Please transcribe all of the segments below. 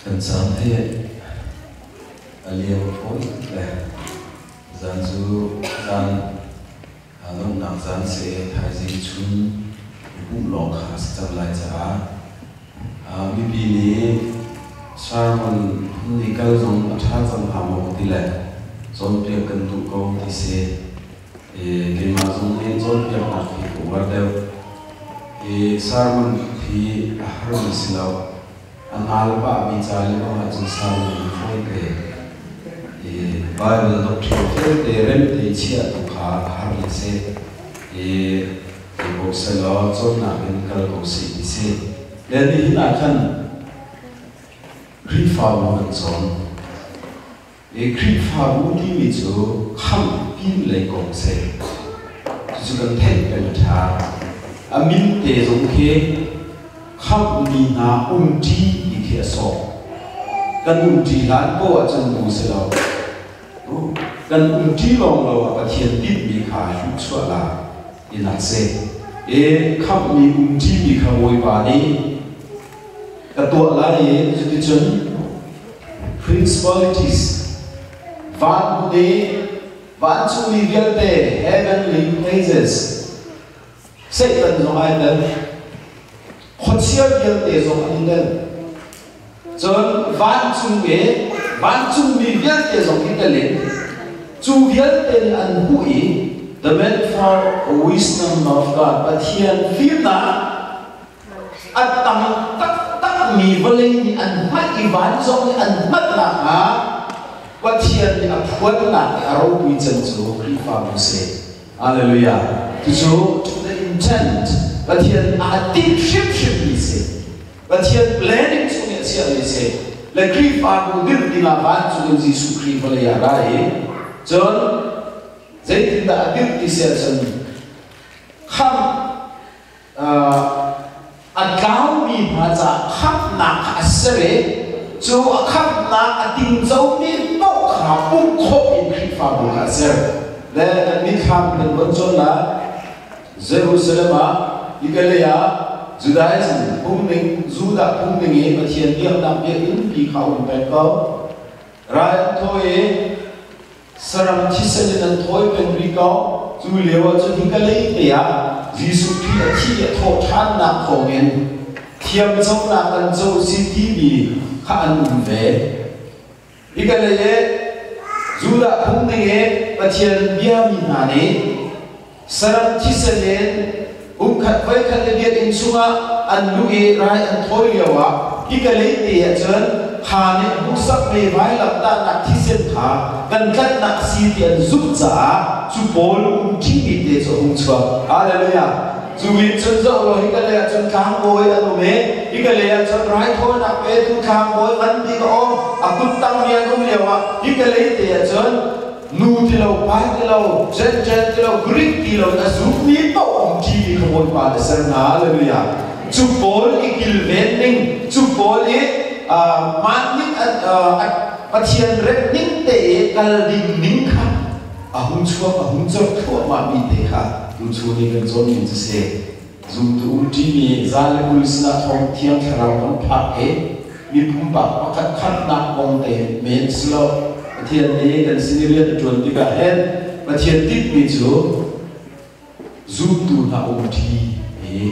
cần sáng thế liều phối là gian du gian nông nặng gian sẽ thay gì chun cũng lọc khá chẳng lại chả vì vì sao mình đi câu dùng cha dùng hàm một tí lệ dùng việc cần tụ câu thì sẽ cái mà dùng nên dùng việc nào thì cũng vào đâu thì sao mình thì hơn xin lỗi anh alba bị trả lời bằng dùng sao mình phải cái Bible đọc truyện để rem để chia tụ khá hàng lịch sử thì bộ sẽ lo cho nạp bên câu câu sĩ thì sẽ để đi hiện tại thân khi phá một lần chọn khi phá một đi mình cho không pin lấy công sẽ chỉ cần thêm cái thà mình để dùng khi không đi na chi đi kia so cần chi là có ở trong bộ sẽ lo cần chi lòng lo và thiền biết bị khá hữu suất là đi là sẽ không đi chi bị khá vội vã đi cái tuổi là gì thì chân principalities vạn đế vạn chung đi viên tề heavenly places sẽ cần dùng ai đến khó chia viên tề dùng ai đến chân vạn chung đi viên tề dùng ai đến chu viên tề ăn bụi the metaphor of wisdom of God but here phim na at tăng tắc mì vô lên thì ăn mắt y ván giống như ăn mắt là hả và thiên thì ăn khuất là cái áo bùi chân chú khi phá bù xe Hallelujah chú to the intent và thiên deep ship đi xe và thiên planning chú nghệ xe đi xe là khi phá bù đi đi là ván chú nên Giêsu khi vô lên ra đấy chơn dễ thì đã đi đi xe chân không cao mi mà za khắp nạc asere chú khắp nạc tin dấu mi bốc khá bung khổ in khi phá bung asere để mi khám đến vấn chôn là Jerusalem Igalea Judaism bung mình Juda bung mình ấy mà thiền điệp đặc biệt in bị khảo in bèn câu ra thôi saram chisen đến thôi bèn bị câu chú liều cho Igalea bia Giêsu Christ thi thọ than nạp khổ nghiền thiêm trong nạp ăn châu si tí bì khá ăn về đi cái này dù đã không nghe và thiền bia mình hà này saram chi sen lên khát với khát để biết in sunga ăn nuôi rai ăn thôi liều à đi cái này thì chân hà này bút sắc về vai lập ta nạp thi sen thả cần cắt nạp si tiền giúp giả chú bố luôn chi bị để cho hung chúa Hallelujah chú biết chân dậu rồi cái này chân kháng bối ăn đồ mế cái này chân rái thôi nạp về tu kháng bối vẫn đi có cút tăng miệng không liều cái này thì chân nu thì lâu pai thì lâu chen thì lâu Greek thì lâu đã giúp biết đâu ông chi bị không ổn bà để xem Hallelujah chú bố cái kiểu vẹn ninh chú bố ấy mang những và thiền rep ninh tệ cái đình ninh khá hung chúa thua mà bị thế khác hung chúa này gần rồi mình sẽ dùng từ chỉ mi ra lại police là thong thiam khảo con phạt ấy mi phum bạc và khát khát nạp bông tệ men slow thiền này gần xin liên chuẩn đi cả hết và thiền tiếp mi chúa dùng từ là chỉ ấy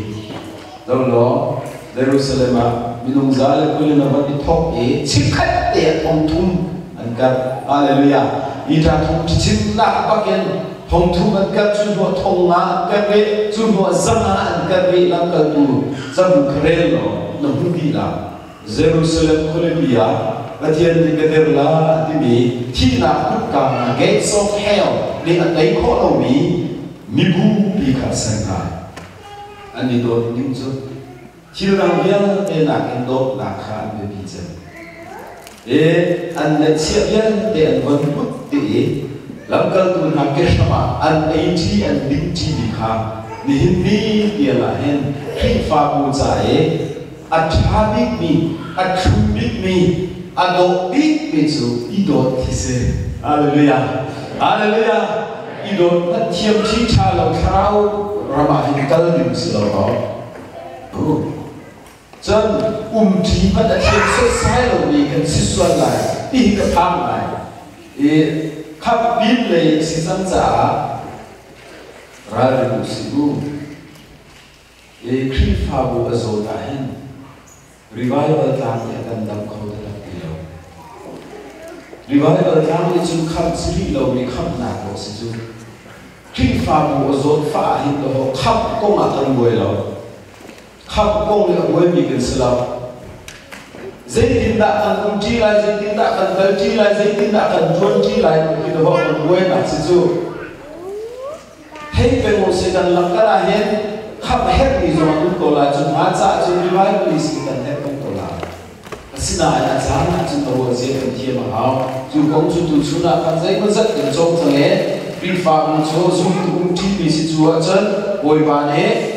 đâu đó Jerusalem mình ra lại police là vẫn bị thọc ấy chỉ khách để thong thum anh cả Hallelujah ita thong chim nak bagian thong thu an ka chu bo thong na ka be chu bo zama an ka be lam ka tu zam krel no hu bi la Jerusalem Columbia batian di kaderla di mi thi na kut ka gates of hell ni an dai kho lo mi bu bi ka sang ha ani do nim chu thil rang vial e na ken do na khan be bi chen anh đã chia viên để anh vẫn bút để làm cơ tu làm cái sao anh ấy chỉ anh định chỉ đi khá đi hindi dia là hen khi pha bu giải anh cha biết mi anh chú biết mi anh độ biết mi chú ý đồ thì sẽ Hallelujah Hallelujah ý đồ nó chiêm chi cha lòng khao ra mà hình cơ điểm sự đó chân trí vẫn đã thiên xuất sai rồi vì cần xuất xuân lại đi cái tham lại khắp biết lấy sự dân giả ra được sự bu khi pha bu ở rồi ta hen revival tam ya cần đâm khâu ta đâm điều revival tam thì chúng khắp xử lý lâu vì khắp nạp của sự chúng khi pha bu ở rồi pha hiện đó khắp công mà thân buổi lâu khắp công là buổi vì cần sự lâu dây tin đã cần chi lại dây tin đã cần tới chi lại dây tin đã cần chuôn chi lại khi đó họ còn quên là sự chú thấy về một sự cần làm cái là hết khắp hết vì rồi chúng tôi là chúng ta trả chúng đi vay vì sự cần hết chúng tôi là xin là anh giá là chúng tôi vừa dễ cần thiệp mà hao dù công chúng tôi xuống là phần giấy vẫn rất cần trông thằng ấy vi phạm số dùng cũng chi vì sự chú ở chân bồi bàn ấy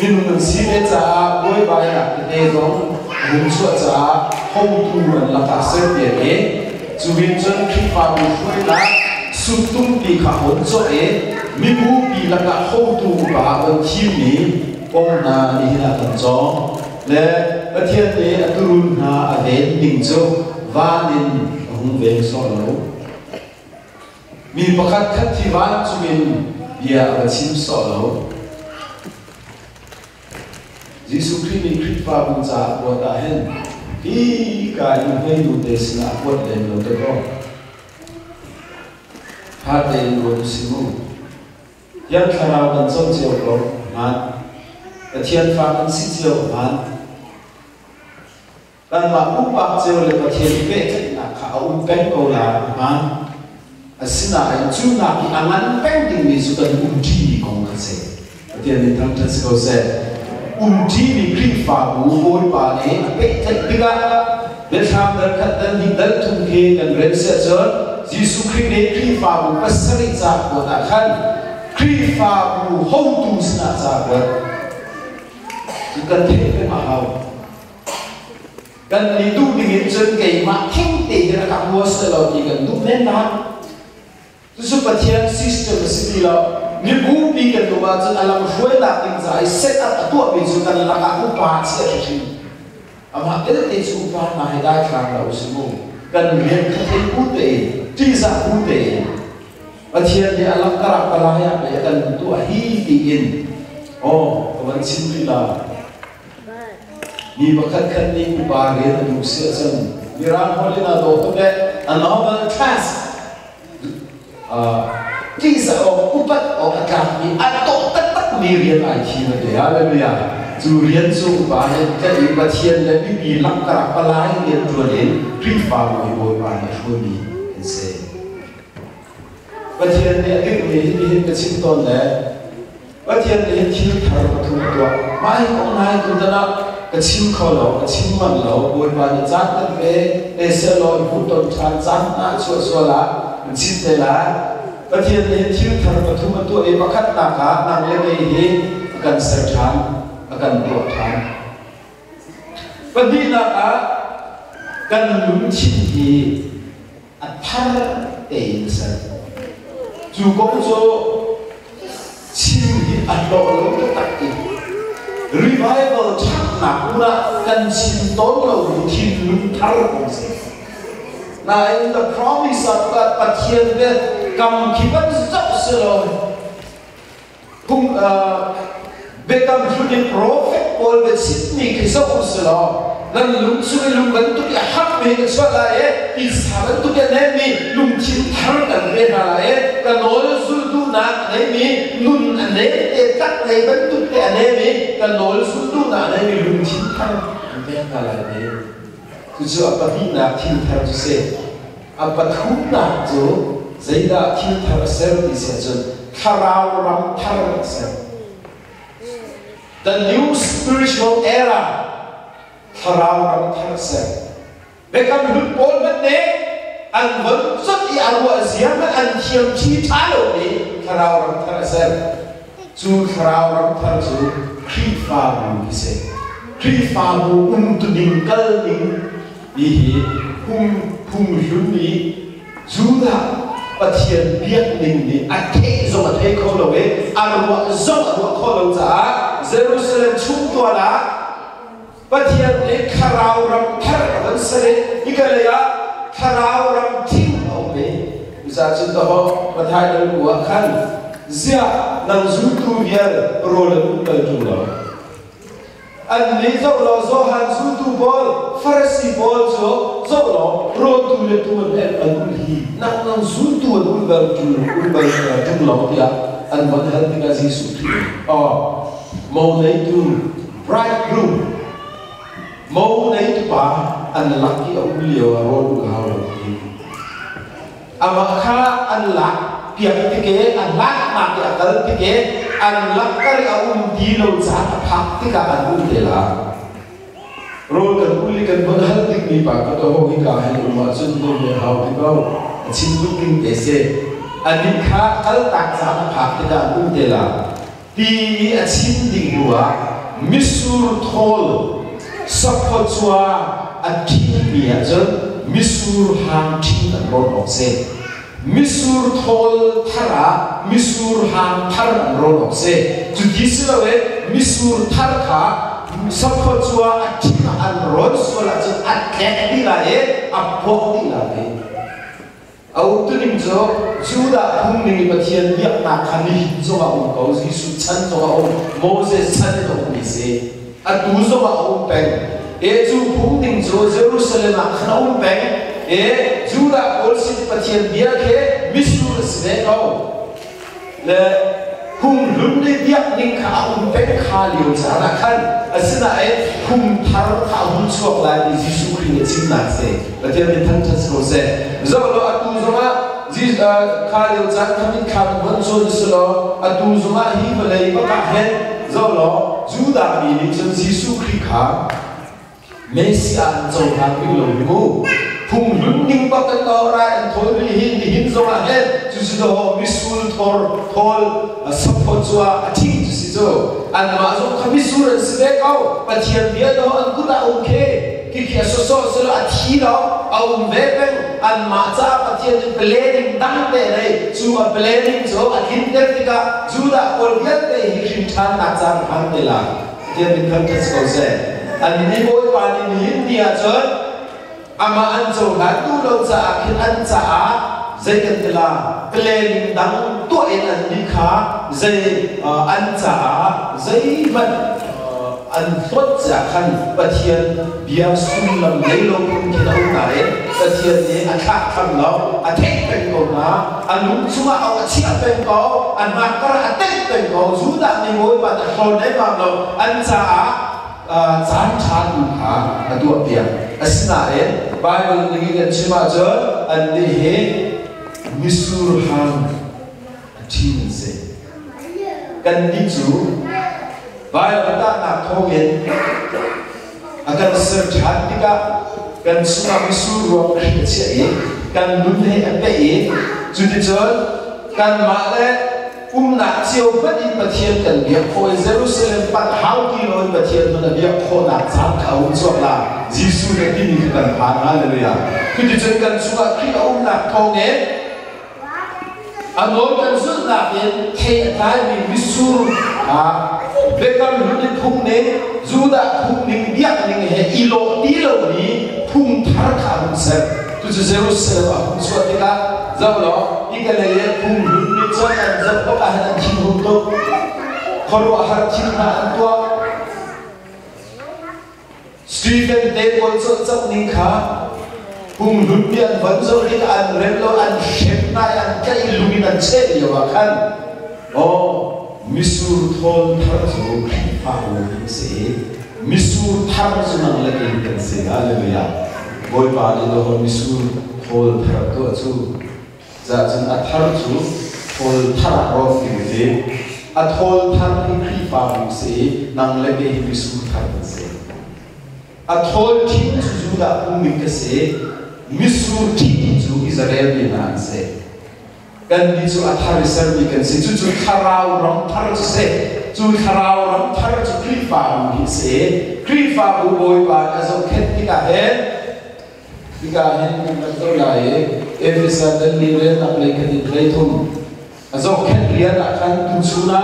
mình xin đến trả bồi bàn là cái đề giống muốn xuất ra không tu là cả sự tiền ấy dù hiện chân khi phạm một khối là sụt tung bị khả hỗn cho ấy mình bu bị là cả không tu và ở thiên lý ông na đi là cần cho lẽ ở thiên lý ở turun na ở đến bình châu và nên ông về so lâu mình bắt khát thì van cho mình bia ở chim so lâu Giêsu Christ ni Christ pha bung cha của ta hen đi cái hay đủ để xin áp quật lên luôn được không? Hát lên luôn xin mu. Yan khai nào cần sống chiều không? Man, cái thiên pha cần xin chiều man. Cần mà úp bạc chiều lên cái thiên về cái nào khảo cái câu là man. Xin là anh chú nào thì anh ăn bánh thì mình sẽ cần chi công cái gì? Cái thiên nên thằng chân sẽ có sẽ chỉ vì khi phạm vụ bồi bà này bị thật bí gạ để tham đơn khát đơn hình đơn thùng kê cần rên sẽ chớn Giêsu Christ này khi phạm vụ bất xác định ra của ta khăn khi phạm vụ hông tu sinh ra của chỉ cần thế cái mà hào cần đi tu thì nghiệp chân kể mà thanh tỉ là cả mua sơ lò thì cần tu nên đó Giêsu bật thiên system sẽ đi lò nếu bố bị cái đồ vật chân làm khuấy là tình giải set up tua bị chúng ta là cả upa sẽ chỉ mà cái đấy thì upa này đại khái là sự mù cần hiện thực hiện cụ thể chỉ ra cụ thể và thiên thì làm cả là ya để cần tua hi tiền vẫn xin đi là ni bakal kan ni upa cái là đủ sự chân viran hồi là đồ tốt đấy another task chỉ sợ ông bắt ông cảm bị ăn tốt tất tất mi riêng ai chi mà để hallelujah dù riêng dù bà hiện cái ý bà thiên là bị lăng cả bà lái riêng rồi đến khi vào người bồi bà này thôi đi anh sẽ bà thiên này cái người hiện cái sinh tồn này bà thiên này hiện thiếu thở và thu tuổi mai ông này cũng đã nói cái chim khâu lẩu cái chim mặn lẩu bồi bà này dán tân về để xe lôi phụ tồn tràn dán na xua lá mình xin thế là và thiên nhiên thiếu thở và thu một tuổi mà khát nạp cả nằm lên đây thì cần sạch thán cần độ thán và đi là cả cần đúng chính thì thán để sạch dù có số chính thì độ lớn cái đặc biệt revival chắc nạp là cần xin tốn lâu thì đúng thắng không gì là in the promise of God but here về cầm khi vẫn dốc sự rồi cùng về cầm chú đi prophet Paul về Sydney khi dốc sự rồi lần lùng suy lùng vẫn tụi cái hấp về cái số là ấy thì sao vẫn tụi cái này mi lùng chín thắng cần về là ấy cái nói suy tu nát này mi nun anh ấy để tắt này vẫn tụi cái này mi cái nói suy tu nát này mi lùng chín thắng về là đấy cứ apa bina thiên thar tu se apa thuna tu zaida thiên thar ser ti se chun tharau ram thar se the new spiritual era tharau ram thar se bekam lut pol met ne an vẫn rất y arwa ziam met an thiam chi thalo ni tharau ram thar se chu tharau ram thar chu khi fa bu se khi fa bu tu ding kal ding đi hung lún đi Juda và thiên biết mình đi anh thế rồi mà thấy không đâu ấy anh gọi rồi mà gọi không đâu giá Jerusalem chúng tôi là Pathian le kharau ram thar ban sare ikalaya kharau ram thing ome za chin to ho pathai dal wa khan zia nang zu tu viar rol dal tu lo an le zo lo zo han zu tu bol farsi bol zo lo ro tu le tu le an hi nang zu tu ul bal tu lo ya an ban hal ti ga ji su oh mo nei tu bridegroom mau nei tu pa an laki au liu a ro du ha ro ti amakha an lak piak ti ke an lak ma ti akal ti ke an lak kar au di lo cha phak ti ka an u de la ro kan uli kan ban hal ti ni pa ka to ho hi ka hai ma chun do me ha ti ko chin bu ting de se an kha kal tak cha phak ti ka an u de la ti a chin ding ruwa misur thol sapachwa athi bia jan misur ham thi an ron ok se misur thol thara misur ham thar an ron ok se chu dislawe misur thar kha sapachwa athi an ron sola jan atlek di la e apok di la e au tu nim jo juda hum ni pathian biak na khani zo ma um ko jisu chan zo ma moses chan zo ni se atu zo ma um pen e chu phung ding zo jerusalem a khna um pen e juda ol sit pathian biak he misur se ko le hum lum ni biak ning kha um pen kha liu cha na khan asina e hum thar kha hum chuak la ni jisu kri ni chin na se pathian ni than thas ro se zo lo atu zo ma ji kha liu cha khamin kha bon so ni so atu zo ma hi ba lei ba ka he zo lo juda ni ni chen jisu kri kha Messiah zo ha pi lo ni mu phung lum ning ba ka to ra an thoi ri hin zo ma he ju si do misul thol support zo a thi ju si zo an ma zo kha misul se ka pathian dia do an ku ta okay ki so a thi lo au ve pen an ma cha pathian planning dang de re chu a planning zo a hin de tika juda ol yat de hi shin than na cha phang de la dia bin kan tes ko se an ni boy pa ni India chon ama an zo na tu lo cha khin an cha zai kan de la planning dang to en an ni kha zai an cha zai man an thot cha khan pathian bia sun lam nei lo kun ki dau nai pathian ne a kha kham lo a thek pen ko na an lung chuma au a chia pen ko an ma kar a tek pen ko zu da ni moi ba ta khon dai ma lo an cha chan chan du kha a tu pia asina e bible ni ga chima jo an ni he misur han thin se kan ni chu Bible ta na thogen akan ser chatika kan suma misur ro che e kan lun he ape e judi chon kan ma le na chiu pat in pathian kan bia khoi Jerusalem pat how kilo in pathian na bia kho na chang khau chok la jisu ne tin ni kan phan hallelujah judi chon kan suma khi na thogen anol kan su na bien the tai mi misur Bekam luni phung ne juda phung ning biak ning he ilo ti lo ni phung thar kha hum ser tu Jerusalem a hum so tika zaw lo ikale ye phung luni chon an zaw ko ka han thi hum to khoro har thi na an to Stephen de also chak ning kha phung luni an van zo ri an relo an shep na an kai lumi na che yo wa khan misur thol thar zo pa ho se misur thar zo nang la ken se hallelujah boy pa ni lo misur thol thar to chu za chen a thar chu thol thar ro fi se a thol thar ni khri pa ho se nang la ke misur thar se a thol thin chu ju da umi ke se misur thin chu Israel ni nan se kan di chu athar servi kan se chu kharau ram thar se chu kharau ram thar chu krifa hi se krifa bu boy ba aso khet ti ka he kan to la e efisa dan ni le na le ke di tre thum aso khet ria na kan tu chuna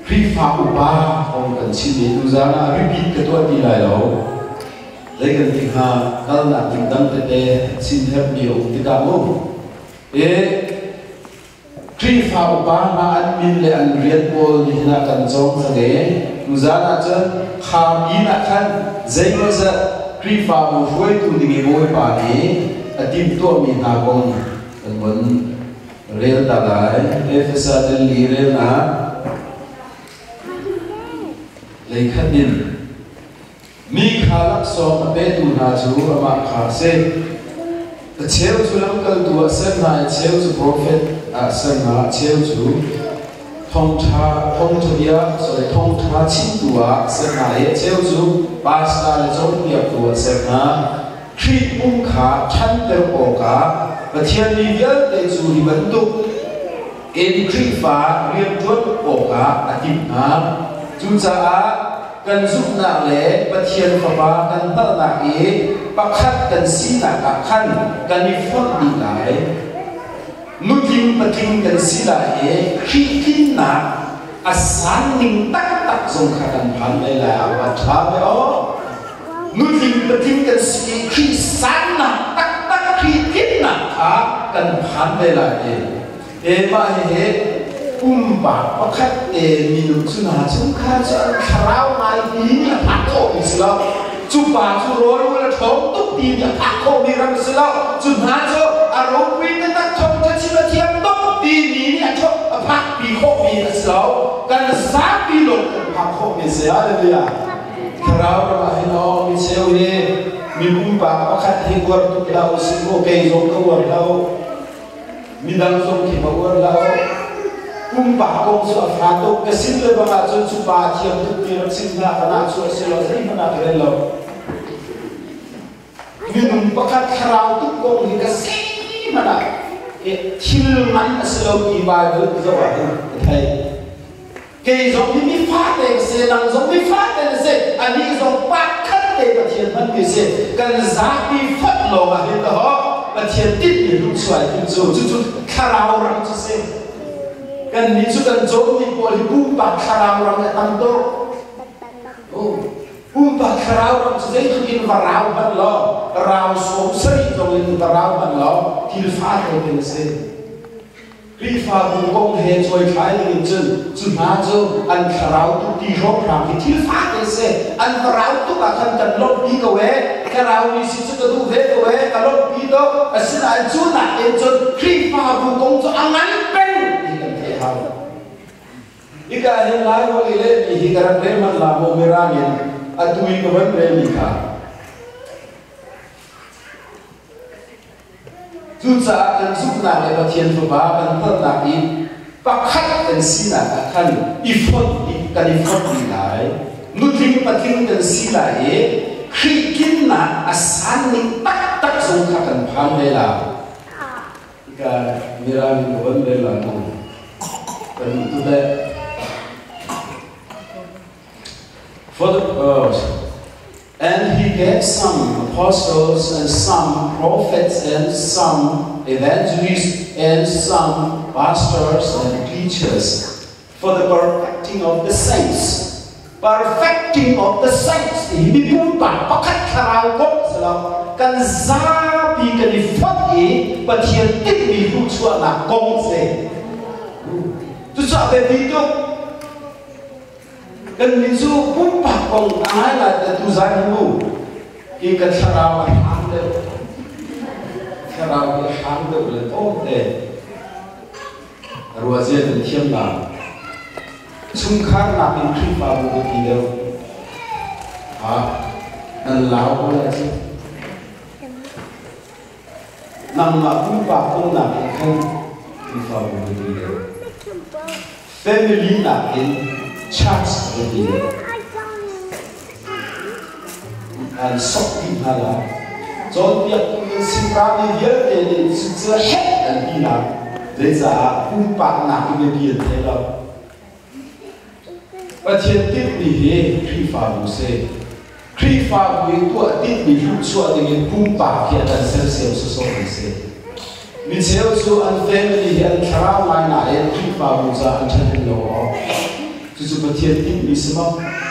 khi phá của ba ông cần xin đến tu gia là repeat cái tuổi đi lại đâu lấy cần tiếng hà các là tiếng tâm tệ xin help nhiều thì cả mông ê khi phá của ba mà anh min lệ anh riết bol thì là cần giống ra thế tu gia là chân khám ý là khăn dây mà giờ khi phá của vui tu thì cái bôi bà ấy tìm tua mình hà con cần muốn real ta lại Ephesus đến lý real à lấy khát din mi khá lắc so mà bé tu na chú mà khá se chéo chú lắm câu tu sen na chéo chú prophet sen na chéo chú thông thua rồi thông tha chính tu sen na chéo chú pastor là trong việc tu sen na khi khá chăn đều bỏ cả và thiên lý viết để chú đi vận tục em khi phá riêng tuốt bỏ cả tìm chúng ta cần giúp nào lẽ và thiên phá cần tao là ý bác khát cần xin là các khăn cần đi phật đi lại nút kinh và kinh cần xin là ý khi kinh là sáng ninh tắc dùng khả năng phán đây là và thả với ó nút kinh và kinh cần xin khi sáng là tắc khi kinh là thả cần phán đây là ý mà hệ bạc bác khách mình chú nào chúng ta sẽ khảo này đi là phát khổ đi xí lâu chú bà chú rồi là thống túc đi là phát khổ đi ra xí lâu chú nào cho rối quý cái tác thông cho xin là thiêm túc đi là cho phát bị khổ đi là xí lâu cần giá bị lột phát khổ đi xí lâu đây à khảo ra mà nó mình xéo đi mình bạc bác khách thì quật túc lâu xin cô cây giống câu quật lâu mình đang dùng thì mà quật lâu bạc công số phá tục cái xin lời bằng chân số ba thiệp thực tiền xin là cái nào số xin là gì mà nào cái lâu mình bác khách khảo tục công thì cái gì mà nào thiên mạnh là sự lâu kỳ bài với cái dấu ấn thầy cái giống như mi phát đây sẽ làm giống mi phát đây sẽ anh ấy giống bác khách đây và thiên mạnh cái sẽ cần giá mi phát lộ mà hiện đó và thiên tích để lúc xoay chú khảo rằng cho xem kan ni su kan jom ni ko li bumpa kharau ram na tam to bumpa kharau ram se tu in varau ban lo rau som sri to in varau ban lo til fa to tin se ri fa bu kong he choi khai ni chun chu na jo an kharau tu ti ro ram ki til fa te se an varau tu ka khan kan lo pi ko we kharau ni si chu tu ve ko we ka lo pi to asin an chu na en chun ri fa bu kong cho angan ika hin lai ho ile ni hi karan re man la mo merangin atui ko ban re ni kha chu sa kan suk na le pathian fu ba kan thot na i pakhat kan si na ka khan i phot i kan i phot ni lai nu thing pathin kan si la e khi kin na asan ni tak sung kha kan phang le la ika merangin ko ban re la mo to that for the and he gave some apostles and some prophets and some evangelists and some pastors and teachers for the perfecting of the saints. Perfecting of the saints. Hindi po ba pakat karaw ko sa kan zabi kan ifagi patientik ni lutsua na kongse. Tu sabe dito kan minsu pumpa kong ai là tu zai mu ki kan sarau ham de sarau ki ham de le to de ruaje de thiam la chung khar na pin khi pa bu ki de nan lao ko la chi nam ma pumpa kong na kan khi pa bu ki de family na in church with you and something hala so we are simply here and it's a head and hina there's a pa na ki be the lo but here did we he three fa bu se three fa bu to did we lu so de pa ki da self so se mi seo so and family and kara mai na e three fa bu za an chan lo chu pa thian tin mi sama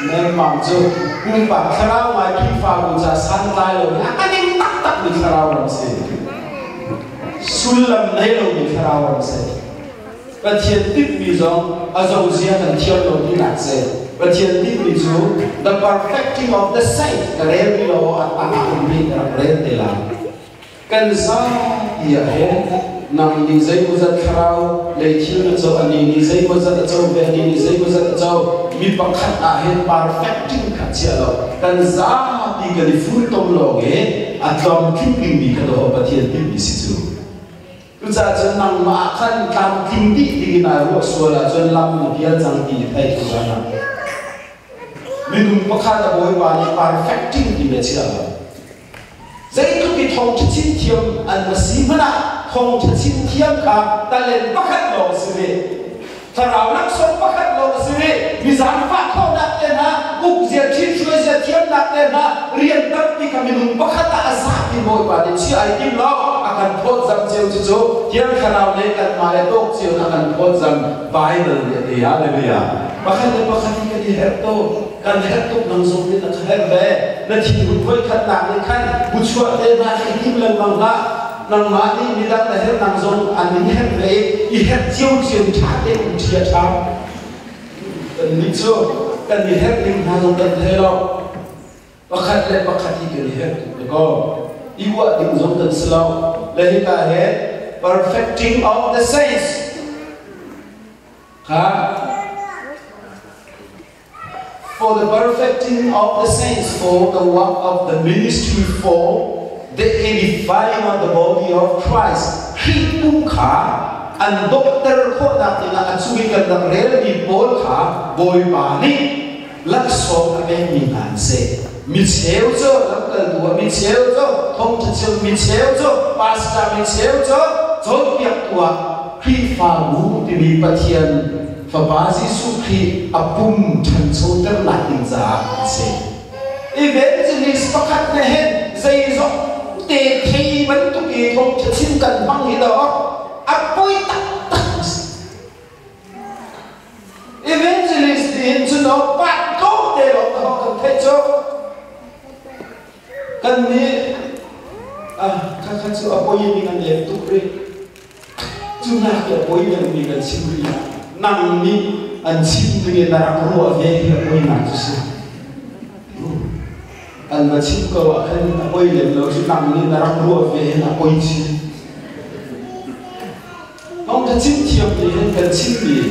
ne mang chu kum pa kharau mai khi fa bu cha san lai lo na aning tak tak mi kharau ram se sulam nei lo mi kharau ram se pa thian tin mi zong azau zia kan thian lo ni nak se pa thian tin mi chu the perfecting of the saint the real lo atanga mi ra re te la kan za ya he nang ni zai ko zat kharau le thil na cho ani ni zai ko zat cho ve ni zai ko zat cho mi pakhat a he perfecting kha chia lo kan za ti ga li fu tom lo ge atlom king mi ka do pathian ti mi si chu tu cha chen nang ma khan kam king ti ti na ro so la chen lam na pia chang ti thai chu na mi dum pakhat a boy wa ni perfecting ti me chia lo zai tu ki thong chin thiam an ma si mana không thể xin thiam cả ta lên bắt hết lộ sự việc ta rào nắp sống bắt hết lộ sự việc vì giảm phát không đặt tên ha cục diệt chín chuối diệt thiam đặt tên ha riêng tất đi cả mình bắt hết ta giảm đi mỗi và đến chia ai tim lo akan phốt dầm chiều chiều chiều thiam khả nào lấy cần mà lấy tốt chiều akan phốt dầm vài lần để à đây bây giờ bắt hết cái đi hết tốt cần hết tốt nằm sống đi là hết về nên chỉ một với khăn nặng lên khăn một chuột tên là cái tim lần bằng đó nang ma ni mi da ta he nang zong an ni he ve I he chiu chiu cha te un chia cha kan ni chu kan ni he ling na zong kan the lo pakhat le pakhat hi kan he ko I wa ding zong kan slo le hi ka he perfecting of the saints ha for the perfecting of the saints for the work of the ministry for the edifying of the body of Christ. Khi tung khá, anh doctor khô nạc thì là anh suy gần nạc rễ là đi bố khá, bồi bà ní, lắc số các bên mình hẳn sẽ. Mình xéo cho, lắc gần tùa mình xéo cho, thông thật sự mình xéo cho, pastor mình xéo cho việc tùa. Khi phá vũ thì bị bà thiền, và bà Giê-xu khi apum chân sâu tất lạc tình giá sẽ. Evangelist bà khát nè hết, dây dọc, để thấy vẫn tụi kỳ không thật xin cần băng gì đó áp bôi tắc tắc evangelist đến cho nó bạn tốt để họ cần thấy cho cần đi các chú áp bôi như ngân đẹp tụi đi chú nạc áp bôi như ngân xin đi nằm đi anh xin đi là áp bôi về áp bôi nạc chú xin anh mà chim câu ạ hay là ôi lên lâu chứ nằm lên là răng rùa về là ôi chim không thể chim thiệp thì hơn cần chim gì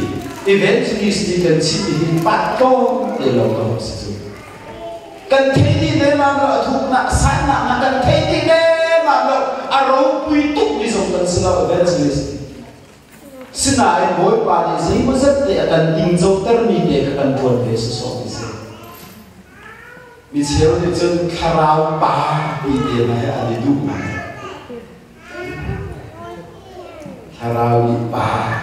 evangelist thì cần chim thì bắt câu để lâu câu sử dụng cần thấy đi đấy mà nó thuộc nặng sáng nặng là cần thấy đi đấy mà nó râu quy túc đi dùng cần sử dụng evangelist xin lại mỗi bà thì giấy mới rất để cần in dấu tơ mi để cần buồn về sự sống mi chiếu thì chân kharau ba đi tiền này anh đi đúng này kharau đi ba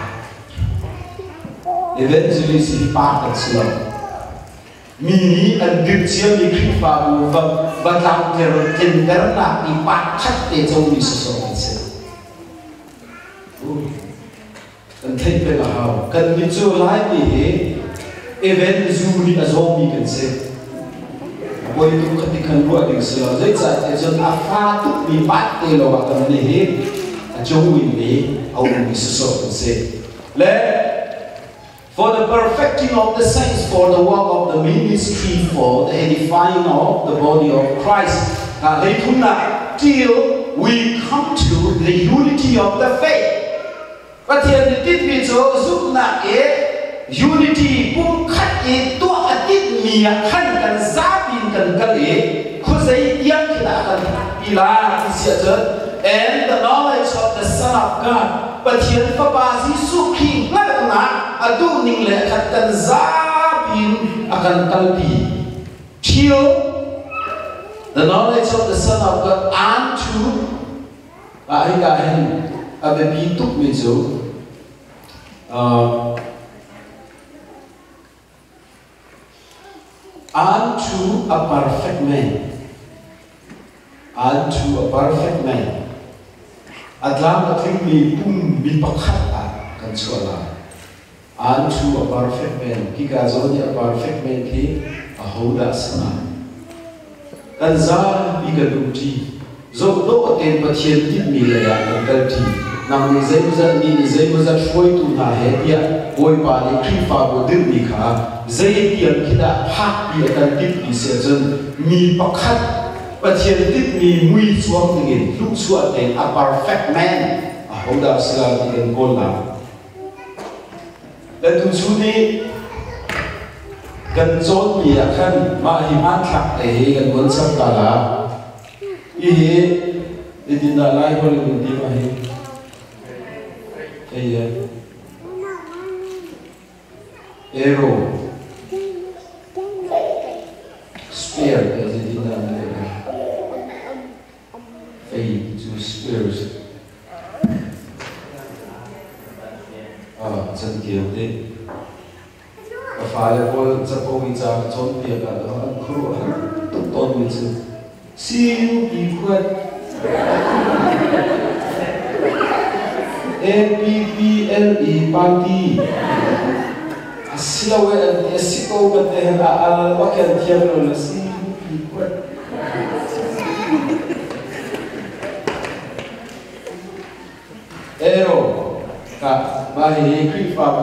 evangelist đi ba cái số mi anh được chiếu đi khi phá và làm cái rồi tiền đó là đi ba chắc để cho mi sử dụng cái gì anh thấy cái là how cần đi cho lại đi evangelist đi ở trong mi cái gì bôi tu khati khan ruột đình sửa dễ dạy để cho ta pha túc mi bát tê lo bạc tâm này hết châu mình đi ông mình sử dụng sẽ lẽ for the perfecting of the saints for the work of the ministry for the edifying of the body of Christ lấy thun là till we come to the unity of the faith và thiền thì tiết vì chỗ giúp là cái unity cũng khắc ý tua tiết mía khăn cần giá cần cái gì, khối giấy tiếng thì đã cần pila thì sẽ chết, and the knowledge of the Son of God, và thiền pháp bà Giê-xu khi ngắt ngã, adu ning lệ khát cần giá pin, akan kalpi, till the knowledge of the Son of God unto, ai cả hen, abe bi tuk mezo, unto a perfect man. Unto a perfect man. Adlam na kling mi pum mi pakhat kan suala. an chu a perfect man ki ka zoni a perfect man ki a hoda sama kan za bi ka duti zo do ten pathian ti mi la ya kan ti nam ni zai mu za shoi tu na he dia boy pa ni kri fa bo din ni kha zai tiam ki da ha bi kan ti bi se zen mi pakhat pathian ti mi mui chuam ni lu chuat ten a perfect man a hoda sala ti kan kol na dan tu chu ni kan zon mi a khan ma hi man thak te he kan gon sam ta la i he din da lai ko le ti ma he arrow spear as it in faith to spears chân kiều đi phải là con sẽ có cái trang chọn việc là nó ăn khổ tốt tốt mình chứ siêu kỳ quật APPLE party silawe an siko kate ala wakan tiamno la si quật ero ka bahi kri fa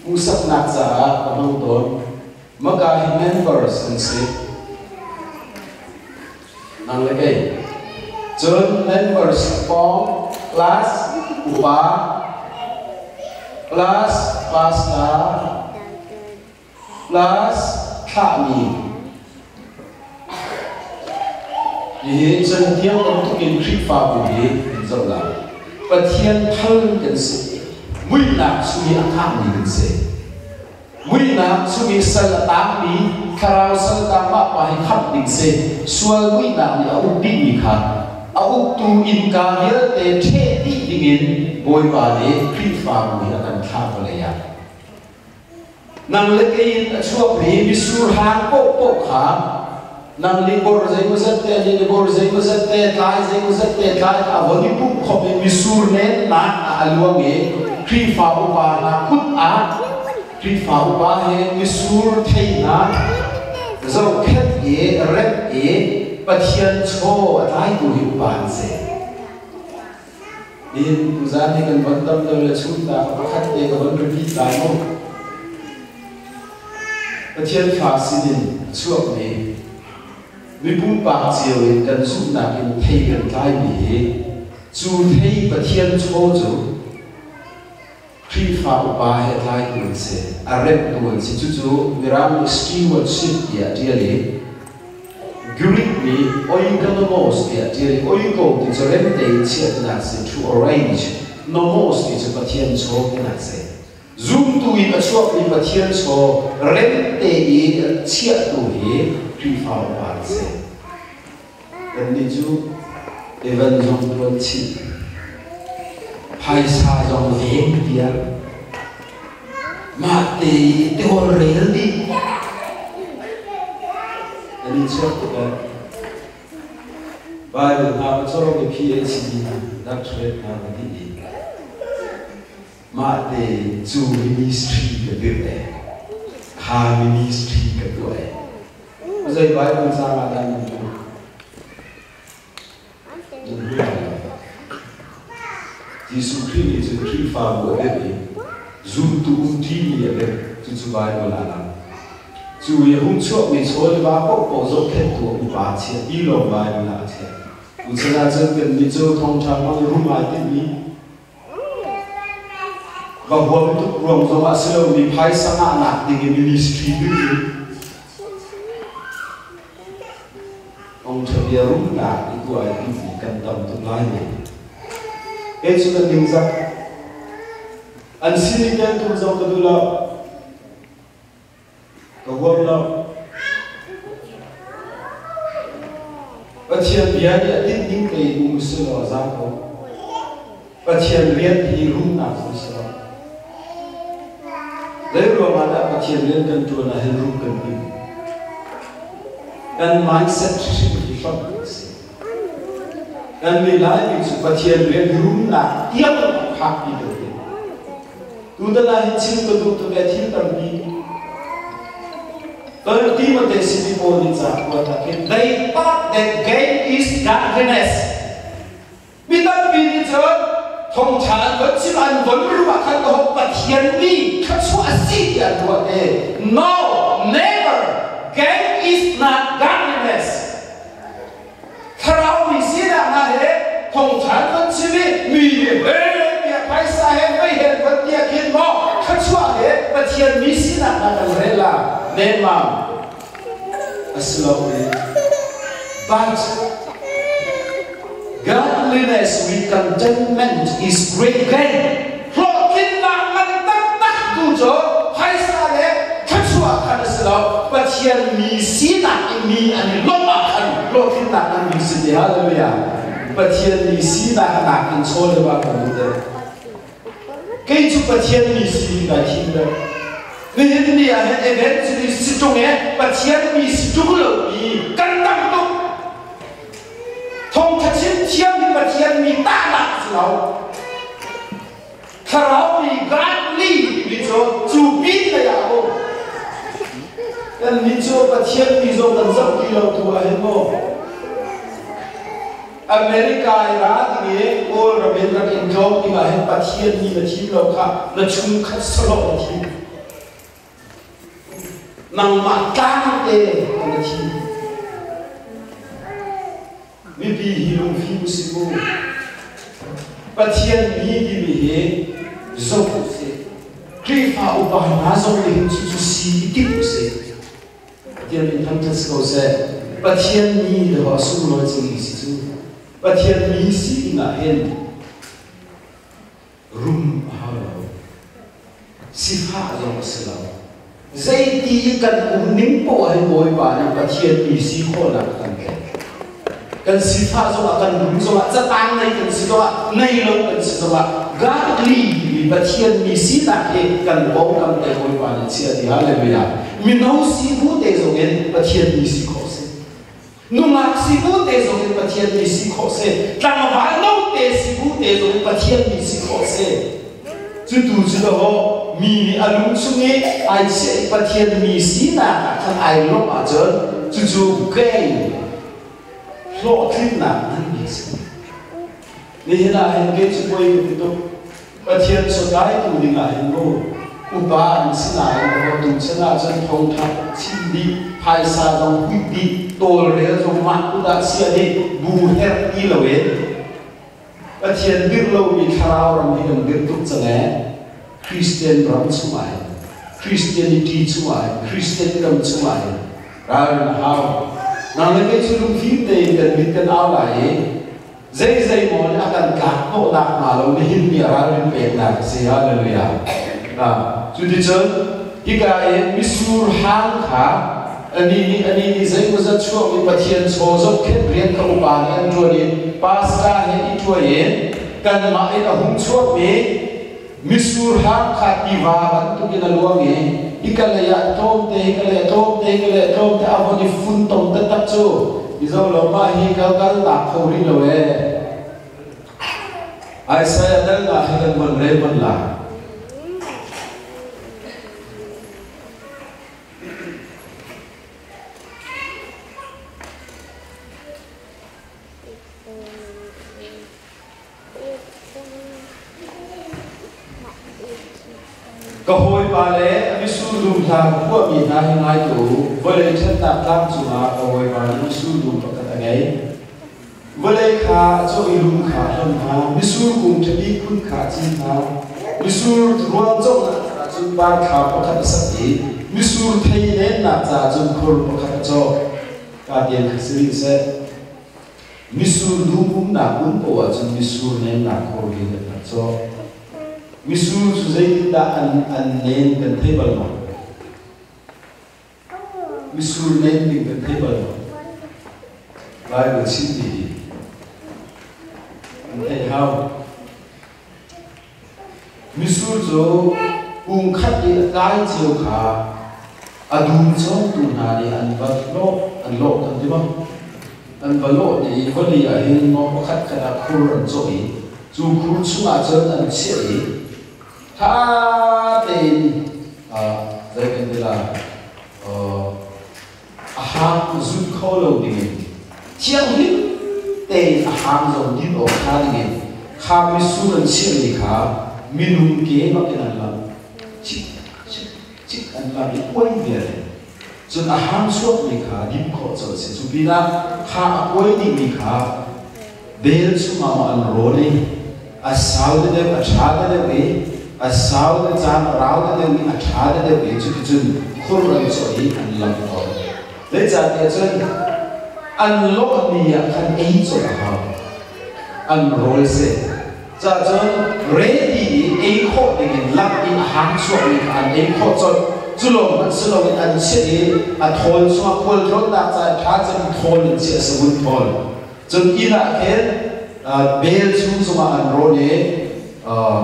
mu sap nak za among ton maka members and say nang lege John members form class upa plus pasta plus thami ye chân thiang ông tu in khri fa bu ye zo la pathian thal kan se mui na sumi atham ni kan se mui na sumi sal ta mi kharau sal ta ma pa hi khap ding se sual mui na ni au bi ni kha au tu in ka hil te the ti dingin boy pa le khri fa bu ya kan tha pa le ya nang le ke in chuak ni mi sur han po kha nang li bor zai mu zat te ni bor zai mu zat te thai zai mu zat te thai a woni pu khop mi sur ne na aluang e khri fa bu pa na put a khri fa bu pa he mi sur thei na zo khet e rep e pathian cho atai tu hi pan se in uzan ni kan bantam do le chun ta pakhat te ka ban repeat lai mo pathian fa sidin chuak ni mi pum pa chiao in kan su na kin thei kan lai ni chu thei pathian cho chu khri fa pa he lai tu se a rep tu si chu chu miram stewardship ya really Greek ni oikonomos dia dia oiko ti zorem te chiat na se to arrange nomos ti se pathian cho na se zoom tu i pachuak ni pathian cho rem te i chiat tu hi tri fa pa se dan ni chu evan jong tu chi pai sa jong veng dia ma te te hor rel di and it's up to that. Bible now it's all the PhD doctorate now the ma de zu ministry the bit ha ministry cái tuổi bây Bible ra là đang Jesus Christ is a tree farm của cái gì zoom to unti là cái zu Bible là chú ý hôm trước mình số đi vào bộ dấu kết của bà chị đi lò bài là chị cũng sẽ là chân cần đi chơi thông常bao nhiêu hôm mai tiếp đi và hôm tục rồng do bà sẽ lâu đi phái sang hạ nạc thì cái ministry đi ông trở về rung nạc đi của ai đi cần tầm tương lai này cái chú cần định rằng anh xin ý kiến tôi dòng tôi là Kau lo, pasien biar dia tinggi ke musuh azam, pasien lihat di rumah musuh. Lalu mana pasien lihat kan tu nak hidup kan ini, kan mindset sih difahami. Kan nilai itu pasien lihat di rumah tiap hak itu. tu da na hin chim tu tu be thil tam bi to ti mo te si mo ni cha ko ta ke they thought that gain is godliness mi ta bi ni cho thong chan ko chi an bon ru wa khan ko pa thian ni kha chu a si ya ko te no never gain is not godliness kharau mi si da na he thong chan ko chi mi he phải sai hết mấy hiện vật kia kiến mò khắc xóa hết và thiên mỹ sĩ là làm thế là nên mà slowly but godliness with contentment is great gain lo kiến là ngăn tắc tắc tu cho phải sai hết khắc xóa khăn slow và thiên mỹ sĩ là mi anh lo mà khăn lo kiến là anh mỹ sĩ đấy hallelujah và thiên mỹ sĩ là ngã kinh số để vào cái đấy cái chú bát thiên mỹ sĩ là thiên đó, người hiện nay là event chỉ sử dụng cái bát thiên mỹ sĩ dùng lâu đi, căn tâm tốt, thông thật sự thiên mỹ bát thiên mỹ ta lạc lâu, thảo mỹ gạt lý mỹ cho chủ biết là gì cái mỹ cho bát thiên mỹ dùng tận dốc kilo tu là hết không? America Iraq ni or Rabindra Indom ni ga hen pathian ni na thim lo kha na chung khat solo na thim nang ma tang te na thim mi bi hi lung fi mu si mu pathian ni di mi he zo ku se kri fa u ba na zo le hin chu si ti ku se pathian ni tham tas ko se pathian ni de ba su lo chi si chu và thiên mỹ sĩ ngã hen rum halo sifa lo selo dây ti cần nín bộ hay bồi bà và thiên mỹ sĩ khô là cần sifa zo cần rum zo za tang này cần si zo này lo cần si zo godly và thiên mỹ sĩ là cái cần bông cần để bồi bà này chia thì hallelujah mình nói si vũ để zo gen và thiên mỹ sĩ khô nung ngạc si vũ tế dùng cái bát thiên mỹ sĩ khổ se, làm vài lâu tế si vũ tế dùng cái bát thiên mỹ sĩ khổ se, chú tu chú đó mi alung sung nghe ai sẽ bát thiên mỹ sĩ na thằng ai lo mà chớn, chú cái lo thiên na anh mỹ sĩ, nên là anh cái chú quay cái đó bát thiên số cái tu đi ngài lo, upa anh xin lại nó tu xin lại chân phong tháp xin đi, hai sa dòng quyết đi tôi lấy dùng mặt cũng đã xia đi bù hết đi lâu ấy và thiên biết lâu bị khao làm thì đừng biết tục chẳng lẽ Christian rắm xuống lại Christianity xuống lại Christianism xuống lại ra là hao nào lấy cái chú lung phím này cần biết cần áo lại dây mòn đã cần cả nỗ lạc mà lâu nên hình bìa ra lên bẹt là sẽ hallelujah chú đi chơi cái cái misur hang khá ani zai ko za chuak mi pathian so zo khet rian ka upa ni an ro ni pasta he I thua ye kan ma e a hum chuak me misur ha kha ti wa ban tu ki na luang e ikala ya tom te a ni fun tom ta tak chu I zo lo ma hi ka ta khau ri lo e ai sa dal na he kan mon re mon la cơ hội bà lẽ mi su lùm thang của mi na hiện nay tụ với lại chân đạp tam chủ mà cơ hội bà mi su lùm bậc tất ấy với lại khá cho I lùm khá hơn ha mi su cùng cho đi kun khá chi ha mi su ruộng trong là chúng ba khá bậc tất sắc ý mi su thấy nên nạp ra chúng khôn bậc tất cho cả tiền khá sử sẽ mi su lùm cũng nạp cũng bộ chúng mi su nên nạp khôn đi được cho Misu suzai ta an nen kan thei bal ma misu nen ni kan thei bal ma Bible sin di an thei how misu zo ung khat di kai chiu kha adum chong tu na ni an va lo kan di ba an va lo ni vali a hin mo khat khana khur an choi chu khur chunga chon an chei tha tên đây cái là ham giúp khâu lâu đi chiang hít tên ham dùng đi ở tha đi ham mi su lần xưa đi khá minum kế mà cái này là chích anh làm đi quay về cho nên ham suốt đi khá đi khó cho sẽ chụp đi na ha quay đi khá bel su mà anh rồi sao để được chả để được sao để chán rau để được chả để được chút chút khôn rồi cho ý anh làm đó để cho nên cho anh lót đi anh ấy cho họ anh rồi sẽ cho ready ấy khó để làm đi hàng suốt đi anh ấy khó cho chú lòng anh sẽ đi anh thôn xuống thôn rồi ta sẽ thả chân thôn sẽ sử dụng thôn cho ý là cái bel su mà anh rồi đấy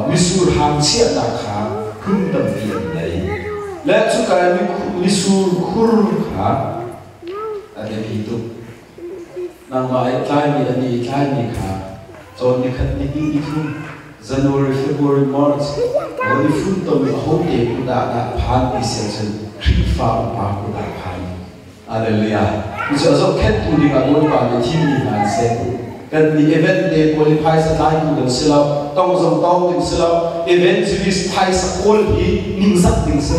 misur hàng chia là khá không đồng tiền này lẽ chú cái misur khur khá anh em hiểu nang mai thay mi khá cho nên khát đi phun January February March rồi phun tôi mình hốt để cũng đã phán đi xem khi phạm phá cũng đã phán Alleluia bây giờ khét tu đi cả bốn bạn để thiên nhiên làm xem cần đi event để qualify sa lại cũng được xí lâu tông dòng tông được xí lâu event series thay sa qualify ninh sắc ninh sẽ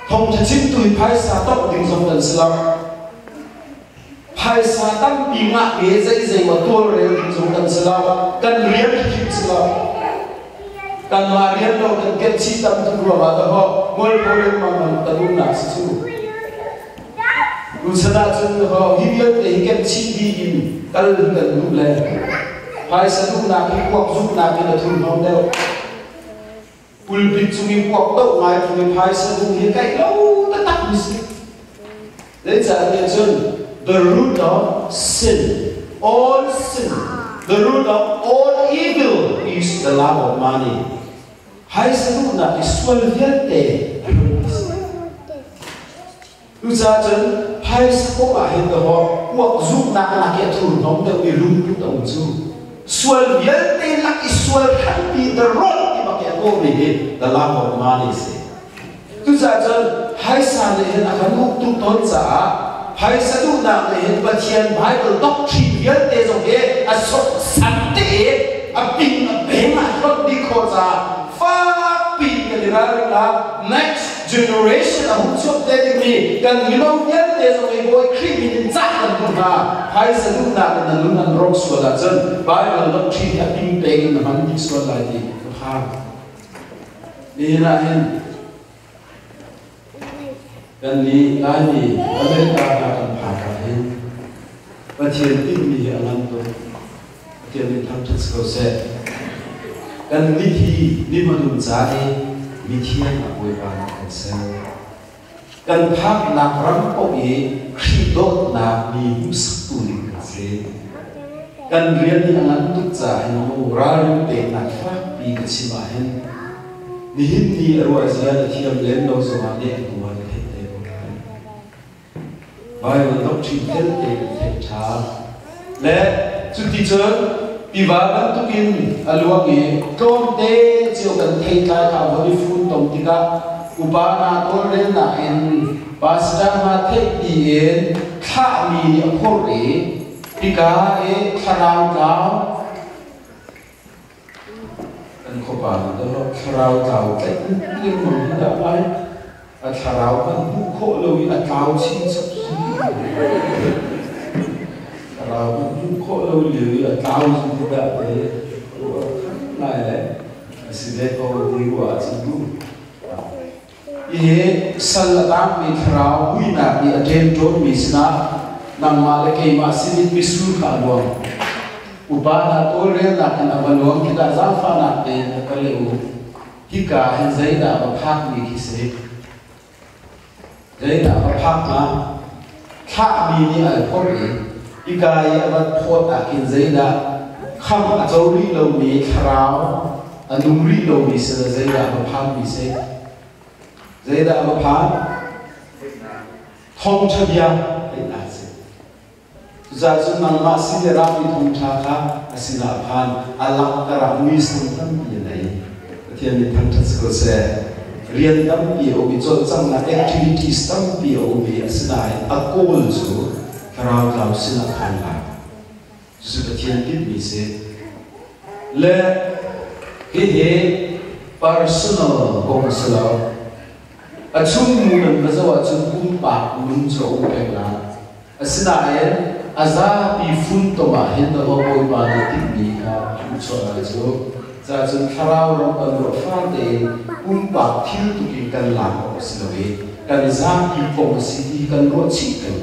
thông chân chính tùy thay sa tông ninh dòng được xí lâu thay sa tăng bị ngã bế dây mà tua rồi ninh dòng được xí lâu cần riêng thì xí lâu cần mà riêng đâu cần kết chi tâm tu rồi mà đó mỗi problem mà mình ta đúng là sự Usada chân họ hiệp để cái chi đi im cần lúc lên hai sản lúc nào cái cuộc giúp nào cái là thường không đâu pulpit chúng mình cuộc đâu mai chúng mình hai sản lúc hiện cái lâu tất tắc như thế đấy là cái chân the root of sin the root of all evil is the love of money hai sản lúc nào cái xuân viết để Usa chân hai sắc có hiện đó cuộc giúp na cái thủ nóng được bị lung lúc đầu chú xuân viết tên là cái xuân khăn bị the road thì mà cái cô bị the love of money sẽ Usa chân hai sản để hiện là khăn lúc tung tôn giả hai sản lúc nào để hiện và thiên Bible doctrine viết tên giống cái sốt sẵn tế bình bế mà không đi khó ra phát bị cái là next generation of who took that in me can we don't get this of a boy creeping in that and hai sa lu na na lu nan rock so la chân Bible not treat a ping peg in the man this one like the ha ni na hen kan ni lai ni America ka kan pha ka hen pa thien tin mi alam to thien ni tham chas ko se kan ni thi ni ma dum cha e mi thiên là vui vẻ cần xem cần tháp nạp rắm bốc ý khi đốt nạp mi hú sắc tu linh cần xem cần riêng đi ăn ăn tốt giả hình mô ra lưu bể nạp phát bị cái gì mà hình ni hít ni ở ngoài giờ là khi ông lên đâu rồi mà để của mình hết để của mình bài mình đọc chuyện hết để hết trả lẽ chút tí chơi vì vậy bạn tôikin aluang nghe trong thế chiều cần thấy cái thảo với phun tổng thì cả ubana tôi lên là en pasda mà thấy đi en khá mi ở phố rể thì cả e kharao cao anh có bảo đó kharao cao cái nhưng mà hiện tại đây kharao kan bu khổ lâu là cao xin sắp cũng khó lâu liều là cao hơn tất cả thế này đấy sự đấy có đi qua chính đúng ý sal tam mi khao hui na mi atem trốn mi sna nang ma le ke ma sin mi sur kha lo ubana to re la kan abalong kita za fa na te ka le u hi ka hen zai da ba phak mi ki se zai da ba phak na kha mi ni ai phor e ikai abat phot akin zaida kham achori lo mi kharao anumri lo mi se zaida ba pham mi se zaida ba pham thong chabia ina se za chu nang ma si le ra mi thong cha kha asila phan alak kara mi sun tam bi nei thiên ni thằng thật sự sẽ riêng tâm biểu bị cho rằng là activities tâm biểu bị asnai akol chu karao lau sina khan la su ta thiên kit mi se le cái he personal kong salo achum mun na zawa chu kum pa mun cho pe la asnai aza pi fun to ma hen da ho boy ba na tin mi ka cho la chu za chun karao ram kan ro fa de kum pa thil tu ki kan la ko silawe kan za pi kong si ti kan ro chi kan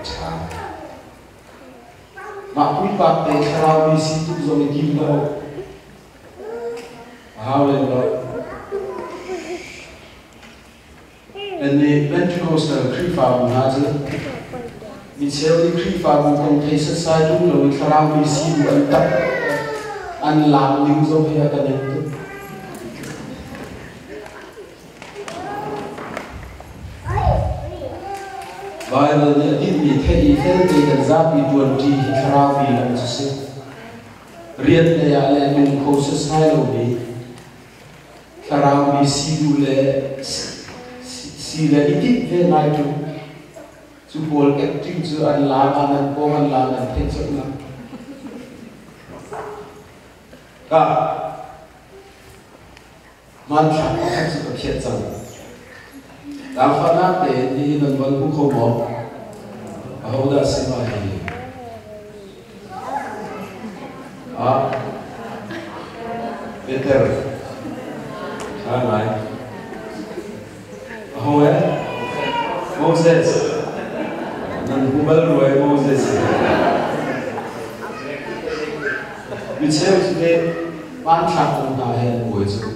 cha ma kum pa pe karao bi si tu zo ni kim lo how le lo and the Pentecostal Creed Farm has mi sel ni Creed Farm kong thei sa sai tu lo karao bi si kan tap an lam ling zo he ka ne tu Bible ne din mi thei fel te kan za pi duan ti karao bi lam se riat ne ya le nung ko sa sai lo bi karao bi si du le si le idit ve nai tu chu bol acting chu an la an ko an la an thei chu na ka man tha ko khat chu thiet chang da fa na te ni nan ban ku kho mo a ho da se ma hi a Peter ha nai a ho Moses nan hubal roe Moses mi cheu de man tha ko da he boy chu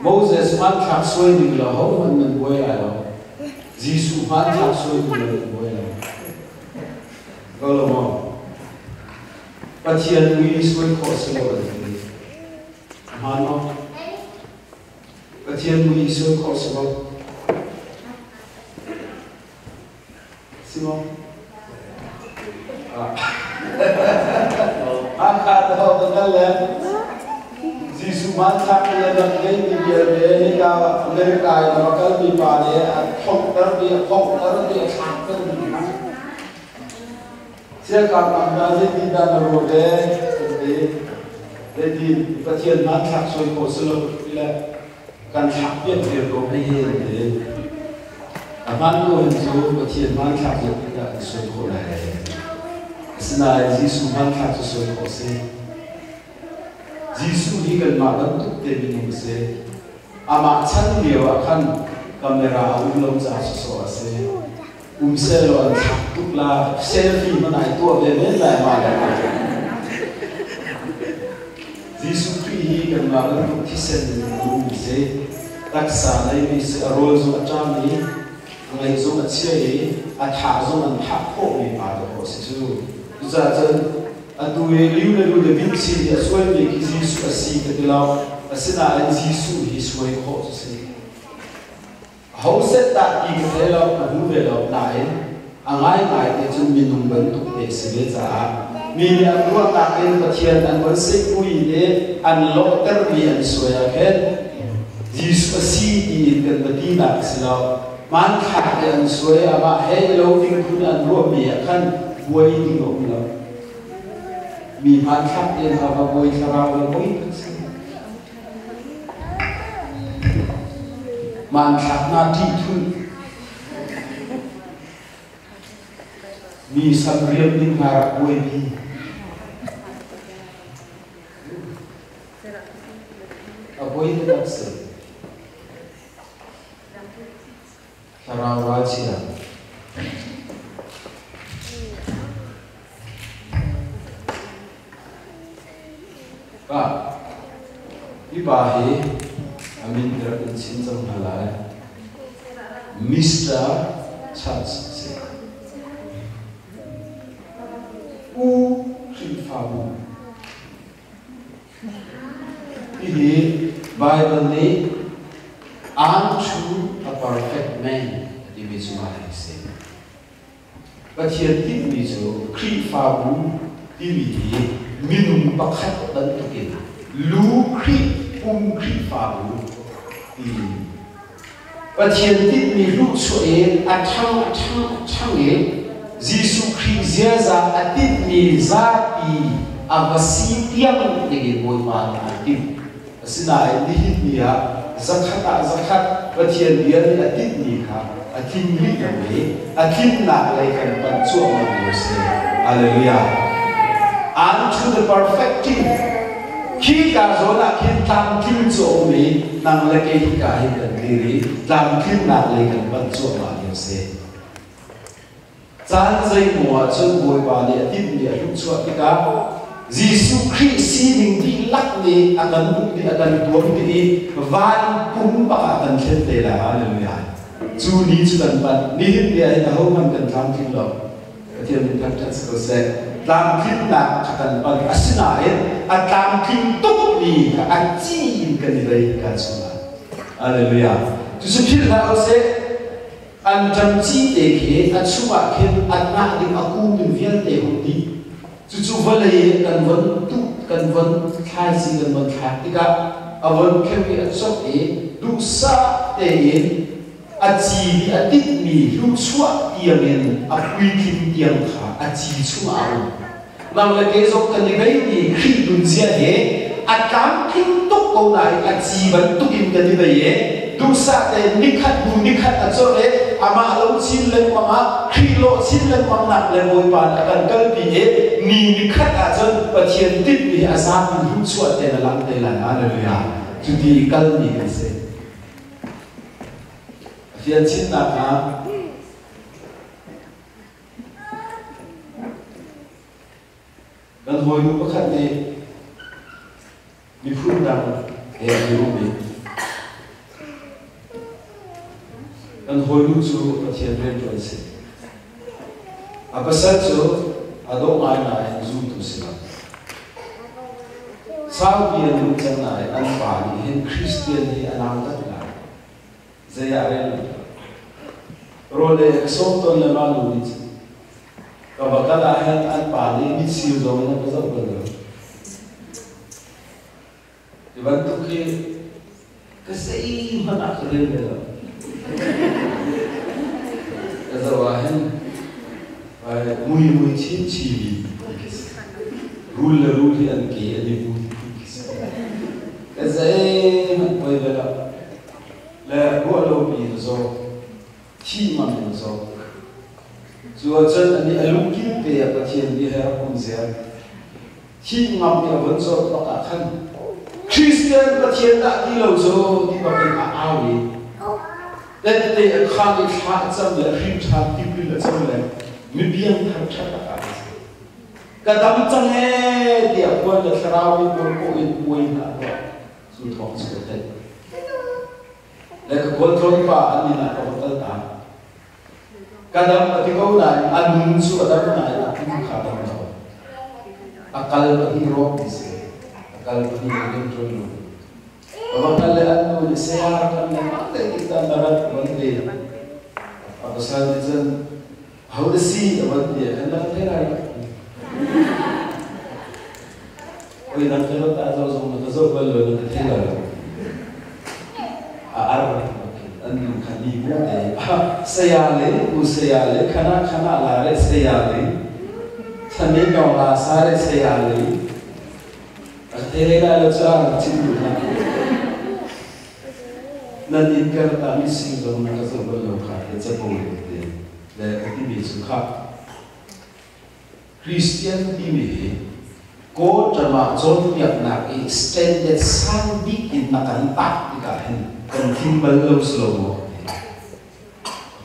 Moses man tha soi ni la ho man nan boy la lo Jesus man tha soi ni la boy la ko lo mo pa thian mi soi ko se lo ni man no pa thian mi soi ko se lo Simon Angkat tahu dengan le, Yesus mantap dia dan dia dia ni kau Amerika yang bakal dipane, faktor dia faktor dia. Siapa anda jadi dalam roda, jadi pasien mantap soal koselo bila kan haknya dia roda ini. Aman tu itu pasien mantap dia tidak soal kola. Senai Yesus mantap sesuai kose. Yesus hikan makan tu tebi nungse. Amak chan dia akan kamera ulung jah sesuai se. Selo tak lah selfie mana itu beben lah makan. Yesus hikan makan tu kisen nungse. Taksa lagi bis rol zo macam ni. Ngai zo macam ni. Atha zo man hak kok ni pada kose tu. Za atu liu le bin si dia suai ni Yesus asi ke dalam asina Yesus hi suai ko se how set ta ki ke dalam hu ve lo nai angai ngai te chun min nung ban tu te se le za mi ya ru ta ke pathian an ban se kui ne an lo ter mi an suai ke Yesus asi di ke badina sila man kha ke an suai ama he lo ding kun an ro mi kan buai di ngok lo mi man khap dia apa buai sarau lo buai man khap na ti thu mi sam riam ding harap buai bi a buai tak se sarau rajia Ibahi amin terakan cinta halal Mr. Charles Krifamu ini Bible ni unto a perfect man di bisma ise bachian ti bisu Krifamu di minum pakhat dan tukin lu khri fa bu ti và thiên tít mi lu chuệ a thang e Giêsu Christ zia za a tít mi za pi a vasi tiang ne ge boy ma na tim asina ni hit mi ha zakhat và thiên bia ni a tít mi kha a tim ri na me a tim na lai kan pan chu ma ni se hallelujah unto the perfecting khi cả số là khi tam kim chỗ mi nang lai ke ka hi kan diri tam kim na lai kan pan chu ma ni se chan zai mo chu boy ba ni a tít mi a lu chu ti ka Giêsu Christ xin đi lắc đi akan buk đi akan tuam đi van kum ba akan khen te la hallelujah chu ni chu kan ban ni hit dia ta ho man kan tham kim lo thiam min tham chat so se tam kim na kan ban asina e a tam kim tuk ni ka a chi in kan dei ka chu hallelujah chu su phil na o se an jam chi te ke a chu ba khen an na ding a kum min vial te ho di chú valley kan vấn khai si kan vấn khai tika avon kemi at sok e du sa te in a chi bi a tit mi lu chua tiamen a pui kim tiang kha a chi chua au nam la ke sok kan ni bai ni khi dun sia he a kam kim tok ko nai a chi ban tu kim kan ni bai e du sa te nikhat a so e ama lo chin leng manga khi lo chin leng mang nak le boy pan akan kal pi e ni nikhat a chon pa thian tit mi a sa pi lu chua te na lam te la hallelujah chu di kal ni ka se fian chin na ka kan hoi nu pakhat ne mi phun dang e ni ru mi kan hoi lu chu pathian ren ron se apasat chu ado ngai nai zu tu se sau bi lu chang nai an pa ni hen Christian ni anang tak la zaya ren role som ton le ma lu ni ka ba ka la hen an pa ni mi siu zo na ka zo ba lo iban tu ke ka sei ma na ren le lo Kazawahan mui chin chibi rule an ke ani bu kazai man poi bela la lo bi zo thi man zo zo chen ani alung kim pe pa thien bi ha kum zia thi ngam ya bon zo to ka khan Christian pa thien da ti lo zo ti pa pe a awi Let the economic hearts of the rich have people as well. Maybe I'm not sure. Kadam change the upon the Sarawi or go in point so talks with it. Like a control bar and in a total time. Kadam Paticona and Munsu Adamana, Kadam. A color hero is a color control. Kalau kalian mau saya akan memakai kita darat mandi. Apa sahaja jen, how the sea mandi. Kenapa terai? Oh, nak terus tak tahu semua terus belum nak terai. Arab, anu kami mandi. Saya le, kana lare saya le. Sambil kau sare saya le. Terai lepas cinta. Nan in karata mi sing zo na ka zo lo kha te cha bo le le ti bi su kha Christian ti mi ko trama chon yak na extended san di in na kan ta ti ka hen kan tim bal lo slow mo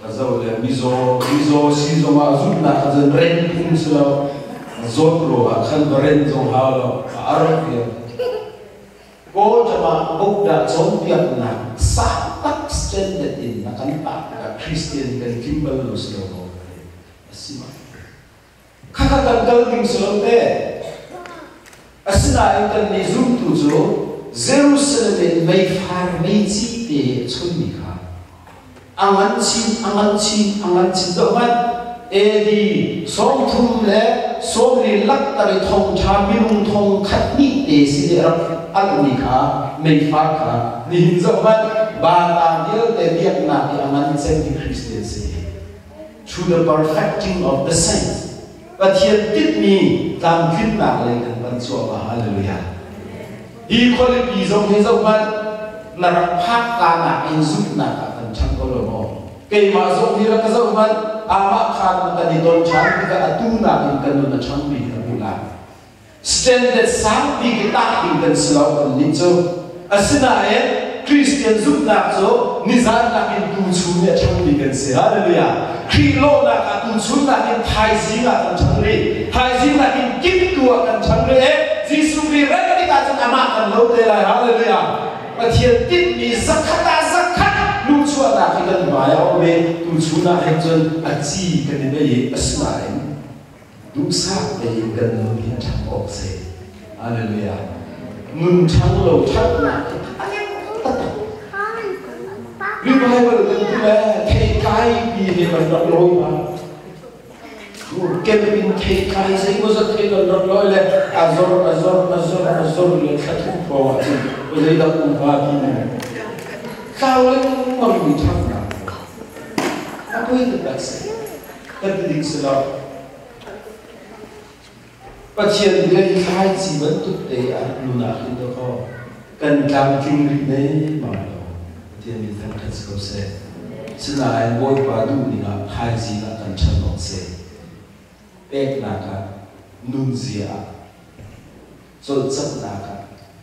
ka zo le mi zo si zo ma zu na ka zen ren kum slow zo pro a khan ren zo ha lo ar ke ko trama Buddha chon yak na sa extended in na kan ta ka Christian kan kimbal lo slow asima kaka kan ding slow te asina kan ni zum tu zo Jerusalem mai far mai chi te chuni kha angan chin do man edi som thum le som ri lak ta ri thong tha mi rung thong khat ni te si de alni kha mei fa kha ni hin zo man ba ta dil te biak na ti aman chen ti Christian se through the perfecting of the saints but here did me tam kin na le kan ban so ba hallelujah hi quality zo he zo man na ra phak ka na in zu na ka kan chang ko lo mo ke ma zo hi ra ka zo man ama khan ta ni don chang ka atu na in kan na chang bi ka bu la standard sam bi ki ta in kan slow kan ni zo asina e Christian zu na zo ni za na in tu chu ne chang bi kan se hallelujah khi lo na ka tu chu na in thai si na kan chang ri thai si na in kim tu kan chang ri e Jisu bi ra ka ta chang ama kan lo te la hallelujah mà thiền tích bị zakat lu chua na khi gần vài ông bên tu chú na hết chân chi cái này bây giờ asma em đúng xác bây giờ gần luôn hiện trạng ốc xe hallelujah nun trắng lầu trắng na vì vậy mà được tu là thay cái gì để mà đọc lối mà cái mình thay cái gì có rất thay đọc lối là azor là khát thu vào bây giờ đọc cùng ba đi này sao lấy mà mình thằng nào apa itu bahasa terdidik selalu pasien dia khai chỉ vẫn tụt để ăn luôn à khi đó có cần làm kinh lịch đấy mà thì mình thằng thật sự sẽ xin là anh bôi qua đủ thì là khai gì là cần chân ngọc sẽ bét là cả nun gì à rồi rất là cả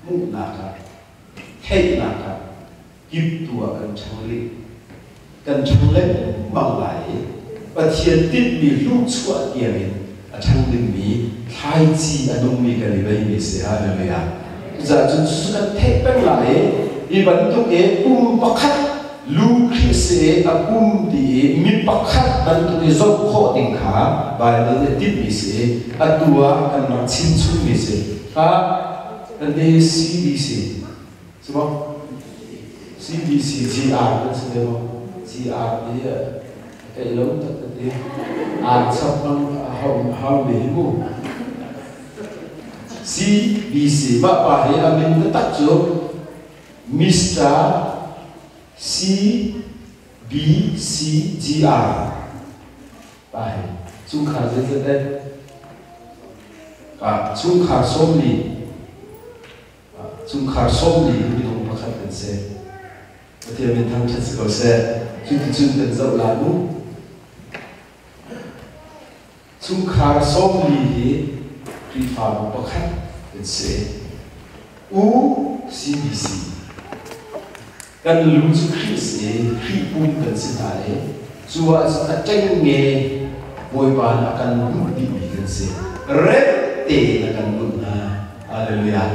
mũ là cả hết là cả kịp tua cần chân lịch cần chân lịch bằng lại và thiên tiết bị lúc chua tiền chân lịch bị khai chi ở đông mi cái này bị sẽ hay là gì à giờ chúng ta thấy bên lại thì vẫn tụng cái bắc khát lu khi sẽ đi mi bắc khát vẫn tụng cái dốc khó tình khá và nó để tiếp bị sẽ tua cần nó chín chung bị sẽ cái này CBC đúng không CBC GR cái gì đó GR thì cái lớn thật cái sắp bằng hậu để mua CBC và hệ là mình đã tắt cho Mr. CBCGR và hệ chung khá dễ dễ đây và chung khá xóm lì chung khá xóm lì mình không có khát cần xe thì mình thăng chất sự cầu xe chung cần dậu là đúng chung khá xóm lì thì khi phá một bậc khách cần xe CBC cần lưu chú khi xe khi bùn cần xe lại chú ạ sẽ tranh nghề bồi bàn là cần lưu đi cần xe rep tê là cần lưu hallelujah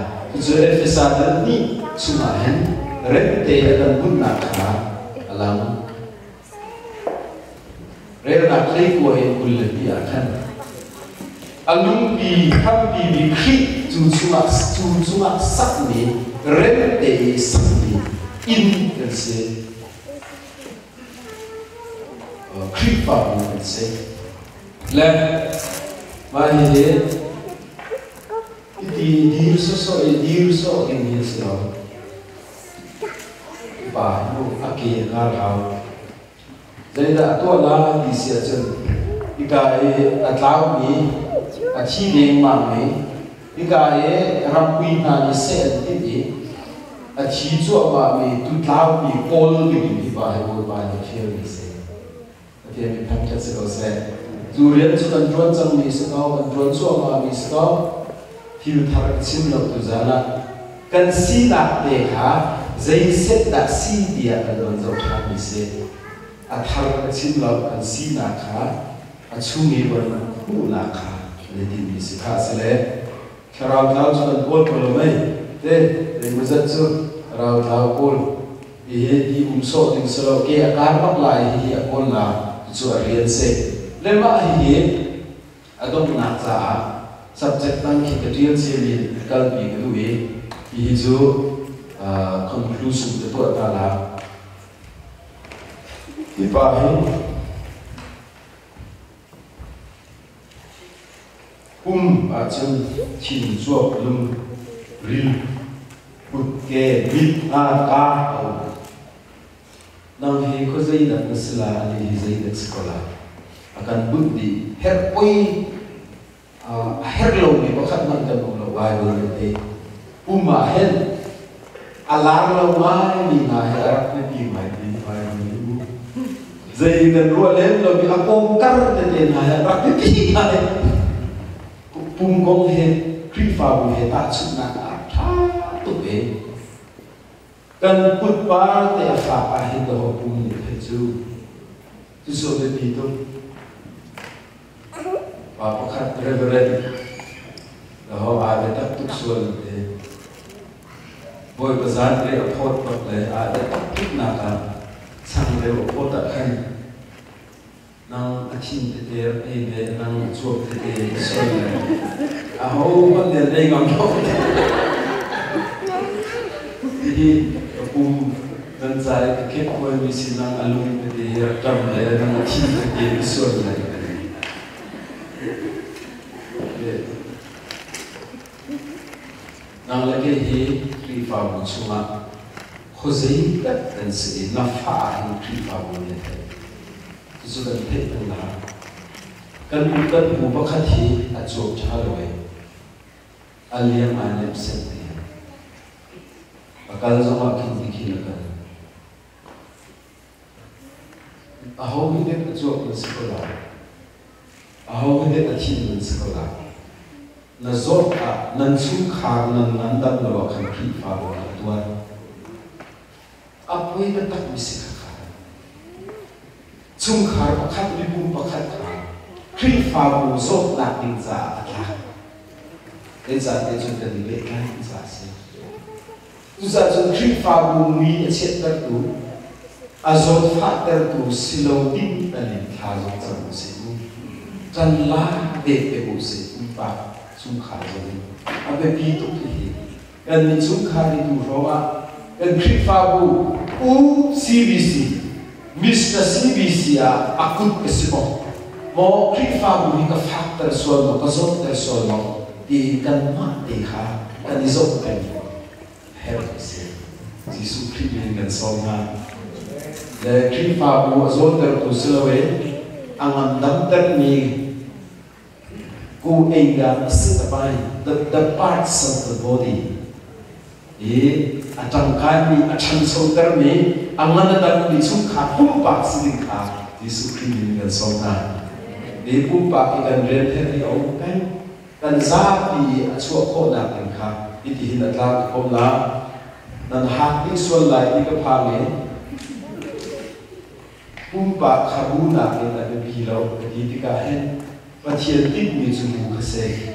chú Ephesus đã đi chú mà hẹn rep tê là cần lưu nạc khá alam rep nạc lấy của hẹn kùn lực đi ạ khăn alung bi kham bi khi chu chumak sak ni rem te sak ni in kan se khi pa kan se le ma hi di so in ni se ba no ake ga rao dai da to la di sia chen ikai atlau ni a chi deng mang ni ikai ram quy na ni se ti ni a chi chu ba mi tu tlau ni kol ni ni ba hai bo ba ni khel ni se ati mi tham cha se ko se zu rian chu kan ron chang ni se ko kan ron chu ma mi se ko thil thar chin lo tu zala kan si na te kha zai set da si dia kan ron zo tha ni se a thar chin lo kan si na kha a chungi bon hu na kha le din mi se kha se le kharau thau chu kan bol polo mai te mu zat chu rau thau kol he di so ting so ke a kar mak lai hi a kol na chu a rian se le ma hi adom na cha subject tang ki ka rian se mi kal bi ku hi chu conclusion de to ta la ti pa hi a chân chìm ruột lưng ril bút kê mít cá nang he ko zai da sila ali he zai da skola akan bút đi her oi her lo ni bakhat man kan lo Bible ni uma hen alar lo mai ni na her ni pi mai ni Bible zai kan ro len lo bi apom kar te na her rak pi na pum gong he kri fa bu he ta chu na tha tu be kan put pa te fa a he do pum ni he chu so de pi to pa pakhat reverend ho a ve tak tuk sual te boy bazar le aphot pak le a de tuk na ka sang le aphot ta khan nang achin te te e be nang chuak te te so le a ho ban de le ngam ho hi pum dan zai ke ke boy mi sinang alung te te tam le nang achin te te so le nang lagi hi krifa bu chunga khozei kat kan se na fa hi krifa bu ne chu kan the na kan bu pakhat hi a chok tha loi aliam anem se ne akal zama kin dikhi la kan a ho hi de chok na se ko la a ho hi de achin na se ko la na zot a nan chung khar nan nan dan lo khan ki fa lo tua apoi ta tak mi se kha chung khar pakhat li bum pakhat kha kri fa bu zot la tin za atla te za te chu te ni le kan za se tu za chu kri fa bu mi a chet tar tu a zot fa tar tu silo din ta ni tha zo cha bu se nu chan la de pe bu se pa chung khar rồi, abe pi tu ki, kan ni chung khar ni tu roa, kan krifa bu u CBC, Mr CBC akut kesipo, mo krifa bu ni ka factor solo, ka zot solo, di kan ma di ha, kan izot kan, help se, Jisu Kristo kan songa, le krifa bu zot tu selawe, angan dam ni go enga sit by the parts of the body atangkani atang soter ni angana dan di sukha pumpak sidikha di sukhi ni sona di pumpak ikan ren heri au kan zapi achua kho na kan kha iti hinatla komla nan hakni sol lai ka phame pumpak khabuna ke na bilo di tika hen Pathian tip ni chung ka se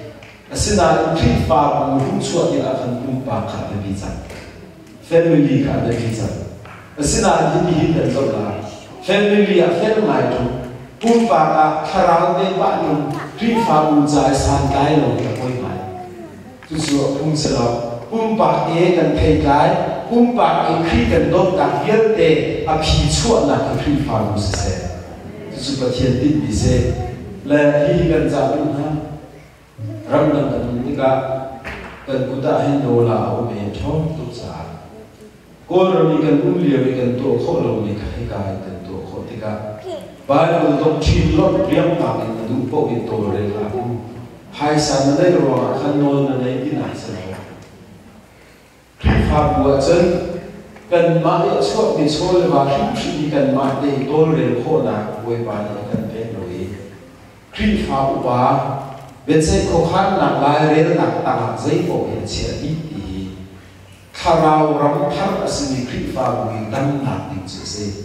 asina tri fa bu hu chuat ila khan kum pa kha de bi chan family kha de bi chan asina di hi de lo la family a fel mai tu kum pa ka kharau de ba nu tri fa bu za san dai lo ka koi mai tu so kum se lo kum pa e kan thei dai kum pa e khri kan dot ka hial te a phi chuat na ka tri fa bu se tu so Pathian tip bi se le hi kan za lu ha ram dan kan ni ka kan kuta hin do la o me thom tu sa ko ro ni kan li kan to kho lo ni ka hi ka kan to kho ti ka ba lo do chi lo priam ta ni du po ki to re la hai san na dai ro khan no na dai ti na sa lo ki fa bu chen kan ma ya chok ni chol ba khi ni kan ma de to re kho na we ba ni kan pe lo khi phá upa bên sẽ khó khăn nặng lại rèn nặng tăng giấy bộ hiện sẽ ít thì kharau ram thar asini khi phá bui đăng nặng định sự se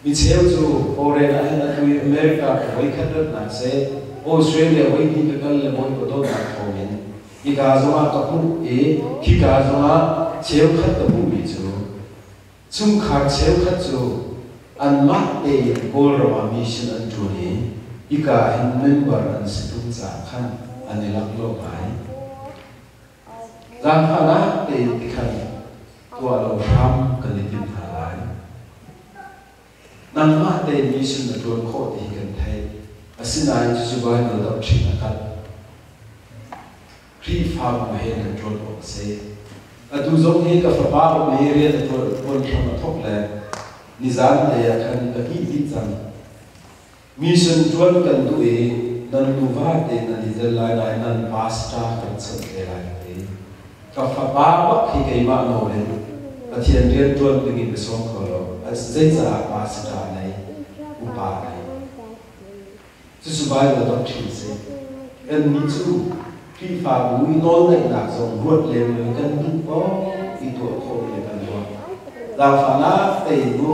mi theo chu Oren hay là tui America với khát đất nặng sẽ Australia với đi cái là mỗi cái đó nặng phổ biến khi cả chúng ta cũng khi cả chúng ta theo khát tập bui chu chung khát theo khát chu an mát để goal rồi mission an chu ni ika hin member an situng za khan anilak lo mai zang khana te tikhan to lo ram kanitin halai nang ma te mission na don kho ti kan thai asina ju ba no da thina khat kri fa mu he na don ko se adu zong he ka fa ba me ria de pon thama thok le nizam le khan ka ki bi chang mission tuan kan tu e nan tu va te nan dizel lai lai nan pasta kan chot le lai te ka fa ba ba khi kai ma no le pathian rian tuan de gi song ko lo as zai za pasta nei upa nei chu su bai lo dok thi se en ni chu khi fa bui non nei na zong ruat le le kan tu po i tu ko le kan lo da fa na te bu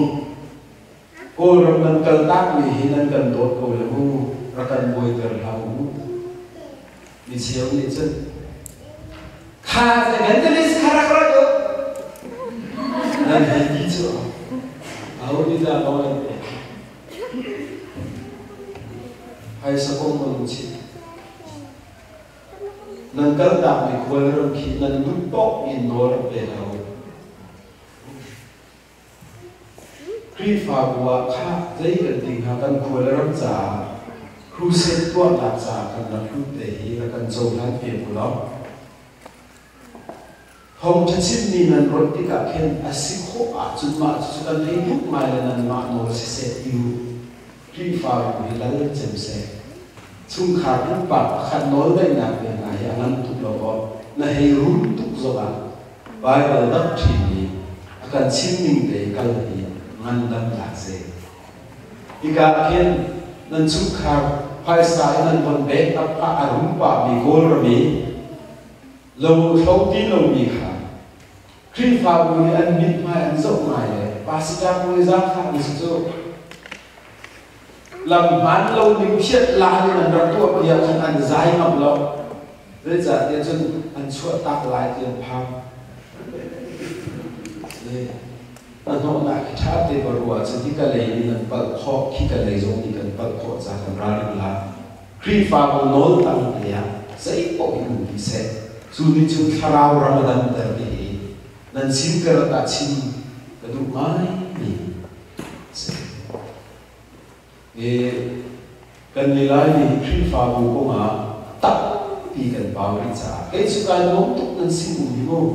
cô rồi mình cần tác vì hiện nên cần đốt cô là ngu ra cần bồi cần là ngu đi xéo đi chân khá thì gần tới khá ra rồi đó nên hay đi chưa áo đi ra đâu này hay sao không mừng chị nên cần tác vì cô là rồi khi nên lúc bóc in nó về đâu khi phá bùa khá dây cần tình hạ cần khối là râm giả khu xếp tuột lạc giả cần là khu tế là cần dầu lan phiền của nó không chắc xin mình là rốt tí cả khen à xích khổ ạ chút mà chút cần thấy lúc mai là nằm mạng nó sẽ sẽ yêu khi phá bùa là lên chầm xe chung khá lúc bạc khá nói đây là về này ăn ăn tục là có là hay rút tục rồi bạn bài là đất chỉ cần xin mình để cần là ngăn đâm lạc dễ. Ika khen nên chúc khang phải sai nên vẫn bé tập phá arung bạc bị gol rồi bị lâu thấu tin lâu bị khá. Khi phá bùi ăn mít mai ăn dậu mai này, bà sẽ ra bùi ra khá bị sức dậu. Làm bán lâu mình thiết lá nên là rắc tuộc bây giờ không ăn dài ngọc lâu. Thế giả tiền chân ăn chuột tạc lại tiền phá. nó là cái tháp để bảo ruột cho cái lấy đi cần bật khó khi cái lấy giống thì cần bật khó ra cần ra được là khi pha một nốt tăng thì sẽ có cái mùi thì sẽ dù như chúng thao Ramadan tại vì nên xin cái đó xin cái đúng mai thì sẽ cần đi lại thì khi pha một cô mà tập thì cần bảo đi trả cái sự cái nốt tục nên xin mùi vô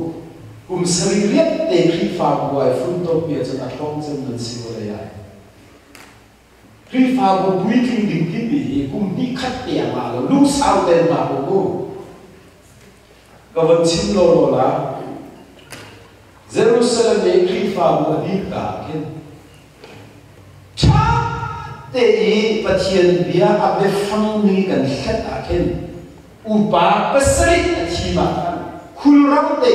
cùng sari liệt để khi pha ngoài phun tốt biệt cho các con dân mình xin vào đây khi pha một buổi kinh đình kinh bị cùng đi khát tiền mà là lúc sau tiền mà của cô các bạn xin lỗi là Jerusalem để khi pha một đi cả cái cha để bắt hiện bia áp để phăng đi gần hết cái upa pasri chỉ mà kulram te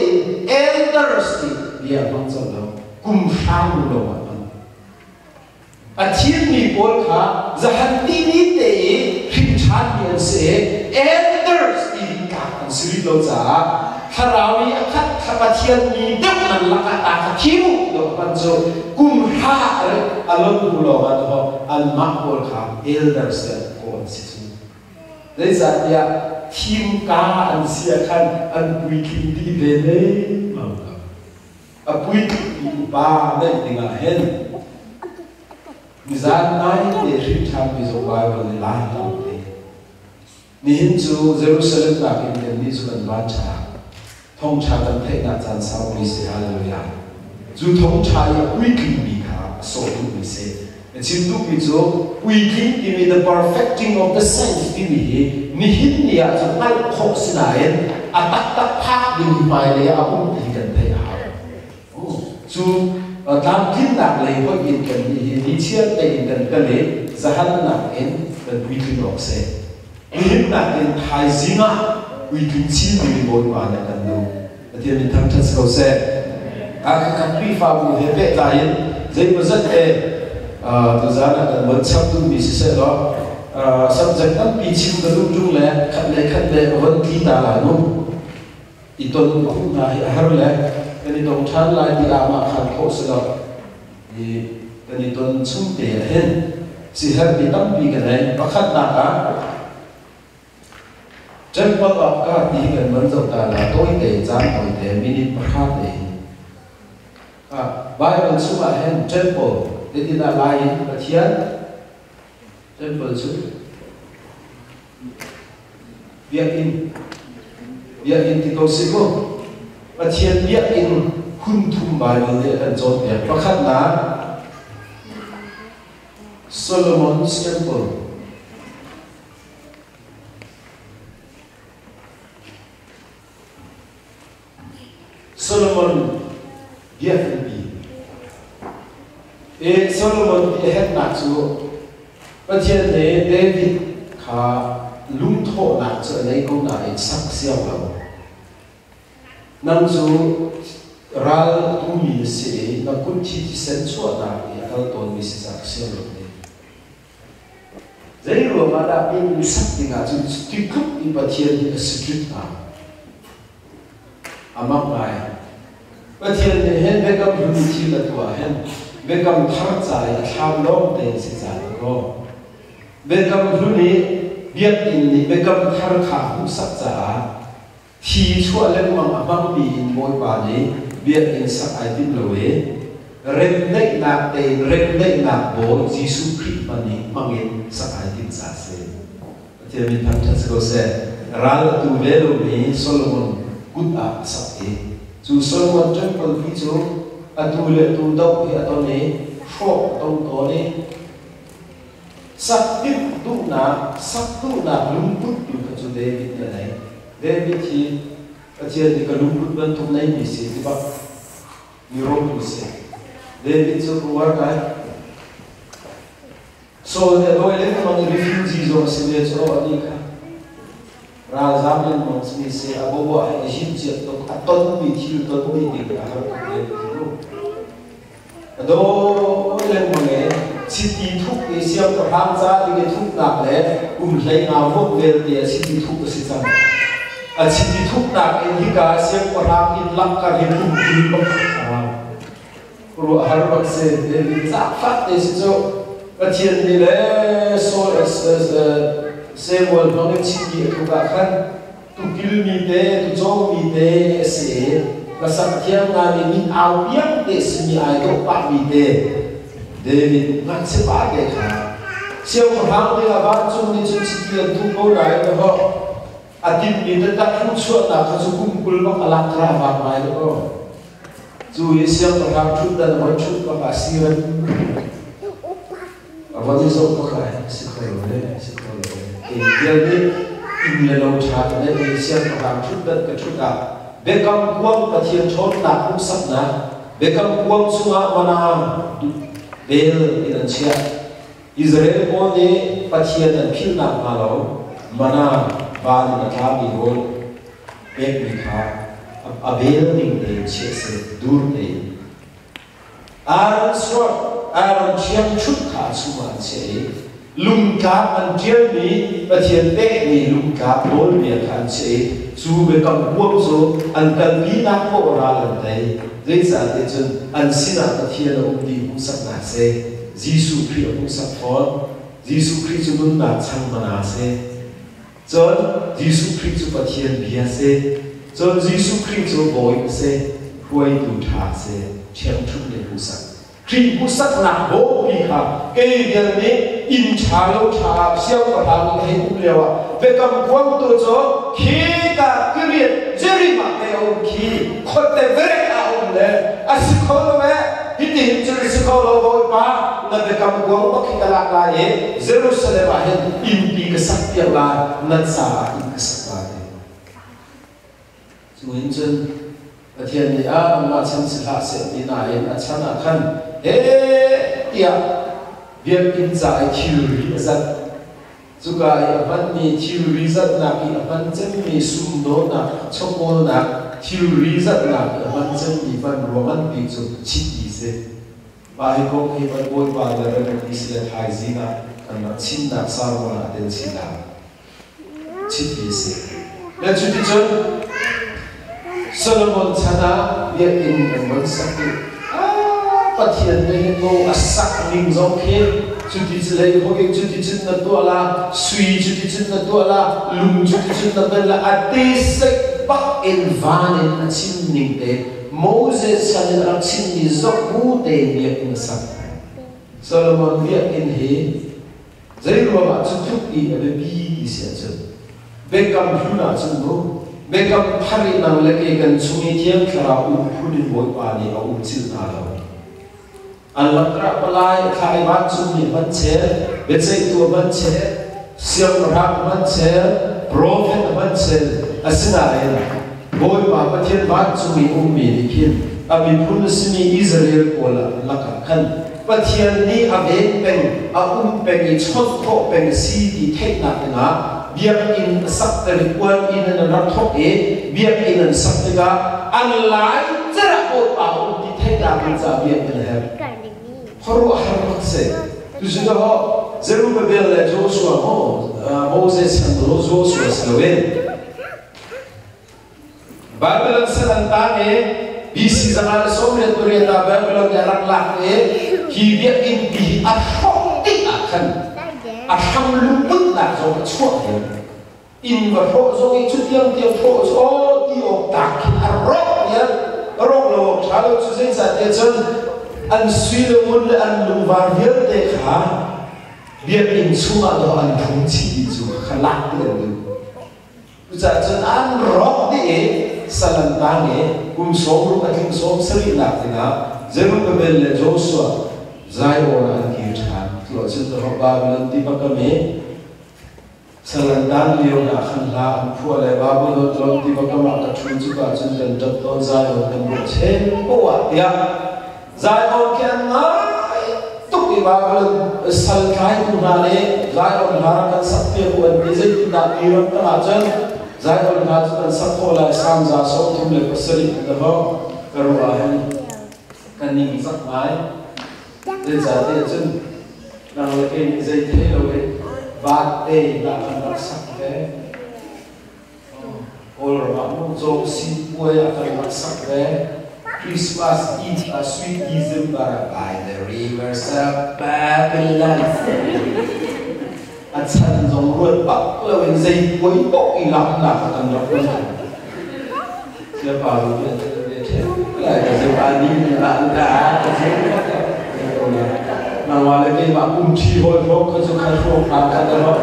elders te dia mang cho lo kum phang lo man a thiên mi bol kha zahan ti ni te khim chan hian se elders ti ka an sri lo cha harawi akhat khapa thiên mi deuh nan la ka ta khiu lo ban cho kum ha alon lo ga to al ma bol kha elders te ko si chu dei za dia team ka an sia khan an pui kim ti ve le ma a pui ti ba le tinga hen ni zan nai de ri tham bi zo ba ba le la ta te ni hin chu Jerusalem ta kim ni chu kan ba cha thong cha kan the na chan sao ni se hallelujah chu thong cha ya pui kim bi kha so tu bi se chin tu bi zo pui kim ti mi the perfecting of the saints ti mi ni hin ni a chu ngai kho sinaen a tak tak phak din mai le a um ti kan thei ha chu tam tin nak le ko in kan ni chian te in kan ka le zahan nak en kan pui kim lok se hin nak en thai zinga pui kim chin ni bon ma na kan no ati ni tham thas ko se a ka pri fa bu he pe ta yin zai mo zat e tu zana kan mon chap tu mi se lo subject tam pi chim da lu jung le khat le wan ti ta la no iton khu na har le kani dong than lai ti ama khan kho se lo ni kani ton chum te hen si har ti tam pi ka nei pakhat na ka temple of God ti kan man zo ta la toi te jam toi te minute pakhat te Bible chu a hen temple te ti na lai pathian temple chu việc in thì câu sĩ cô Pathian dia in hun thum bai le an chon te pakhat na Solomon's temple Solomon dia bi Solomon dia het na chu Pathian ne David kha lung tho na chu nei ko na in sak siam lo nang chu ral tu mi se na kun chi sen chu na ya kal ton mi se sak siam lo ne zai ro ma da bin sak ti nga chu ti kup in Pathian ni street na amang ai Pathian ne hen be kam lu chi la tua hen be kam thar cha ya tham long te se cha ko be kam lu ni biat in ni be kam thar kha hu sak cha thi chua le mang amang bi in moi ba ni biat in sak ai tim lo we rem nei na te rem nei na bo Jesus Christ mani mangin sak ai tim sa se Pathian ni tham cha ko se ral tu ve lo ni Solomon good a sak e chu Solomon temple hi chu atu le tu dau hi atone shop tong to ne sak tu na lung put tu chu David ne nei David hi Pathian ni ka lung put ban tu nei mi se ti ba ni ro tu se David chu ku war kai so the doi le ka mang refugees o se le chu ani ka ra zaman mong smi se abobo ai him che to aton mi thil to mi ti ka ha do le mo le city thuk ni siam ko ham cha ni thuk nak le hlei na vok vel ti city thuk se chang a city thuk nak in hi ka siam ko ham in lak ka hin tum ti ko ro har bak se de za fat de se jo Pathian ni le so Samuel nong chi ki ka khan tu kil mi te tu chong mi te se la sak thiam na ni min au piang te smi ai to pa mi te David ngat se ba ke kha siêu ko hang de la ba chung ni chu chi ki tu ko dai no ho atin ni te ta khu chu na ka chu kum kul ba ala kra ba mai lo chu ye siêu ko hang chu da no chu ba ka si ran avani so ko khai si ko le si ko dia ni in le lo cha ne ni siam ka chút đất ka chút da be kam kuang Pathian thon na kum sak na be kam kuang sunga mana bel in chia Israel ko ne Pathian an phil na ma lo mana ba na ka bi ro be mi kha abel ning de che se dur ne Aaron chiam chút kha suma che lung ka an tiel ni Pathian te ni lung ka bol mi kan che chu be kam buam zo an kan bi na ko ra lan dai zai sa te chun an sina Pathian om di hu sak na se Jesus Christ hu sak phon Jesus Christ chu nun na chang mana se chon Jesus Christ chu Pathian bia se chon Jesus Christ chu boy se huai tu tha se chang thu le hu sak khi hu sak na bo pi kha ke dia ne in cha lo cha siao ka ha ni he u lewa ve kam kwang to cho khi ka kriet jeri ma te o khi khote vere a o le asikolo me hiti hiti sikolo bo pa na ve kam kwang o khi ka la la ye Jerusalem a he in pi ka sak tia la na sa in ka sak la chu in chen Pathian ni a ma chan si la se ni na ye a chan a khan tia việc in giải chiều zat chuka ya ban ni chiều zat na ki ban chen mi sum do na chokol na chiều zat na ki ban chen mi ban roman pi chu chi ti se ba hi ko ki ban boy ba la ra ni se thai zina kan na chin na sa ro na den chin na chi ti se la chu ti chon Solomon chana việc in ban sak Pathian ne ko asak ning zong khe chu ti chile ho ke chu ti chin na to la sui chu ti chin na to la lung chu ti chin na ben la ate se bak in van in chin ning te Moses san ra chin ni zok mu te ne in sak Solomon via in he zai ro ma chu thuk i be bi se chu be kam huna chu no Bekam hari nang lagi kan sungai tiang kera pudin boy pani au cil nalo. Alam kera pelai kai ban sungai bancer, becai tua bancer, siang rak bancer, profet bancer, asinare. Boy pa patien ban sungai dikin. Abi pun sini Israel pola lakakan. Patien ni abe peng, peng chot ko peng si di tek na biar in sak dari kuan in an rathok biar in an sak tega anlai jara ko pa di tek na sa biar in ha haru har se tu sudah ho Zerubbabel le Joshua ho Moses and Joshua slawen Babylon selantane bisi zaman Soviet Korea Babylon jarak lak ki biar in bi athok ti akan akan luput nak so cuak in berfok so itu tiang fok so tiok takin arok ya arok lo kalau susah saja jen an suile mun an luar biar dekha biar in semua do an fungsi itu kelak itu bisa jen an rok di salantange som ating som seri nak tengah Zerubbabel le Joshua Zion an kirtan lo chen ho Babylon ti pakame salandan leo na khan la phu le Babylon lo ti pakama ka thun chu ka chen den dot ton Zion den mo chen ko wa ya Zion kan na tu ki Babylon sal kai tu na le Zion la kan satya ko an dizai na iram ta chen Zion na kan satho la sam za so tum le pasari ta ho karwa han kan ni sak mai đến giờ thì chân nào là cái dây thế rồi bát tê là phần đặc sắc thế, ôi rồi mà muốn做新贵là phần đặc sắc thế, Christmas Eve a sweet December by the rivers of Babylon, anh chân giống luôn bắt là bên dây cuối bốc lắm là phần đặc luôn, chưa vào được lại cái dây ba đi là anh đã nang wala ke ma chi hoi ho ko so kha so kha ka da ho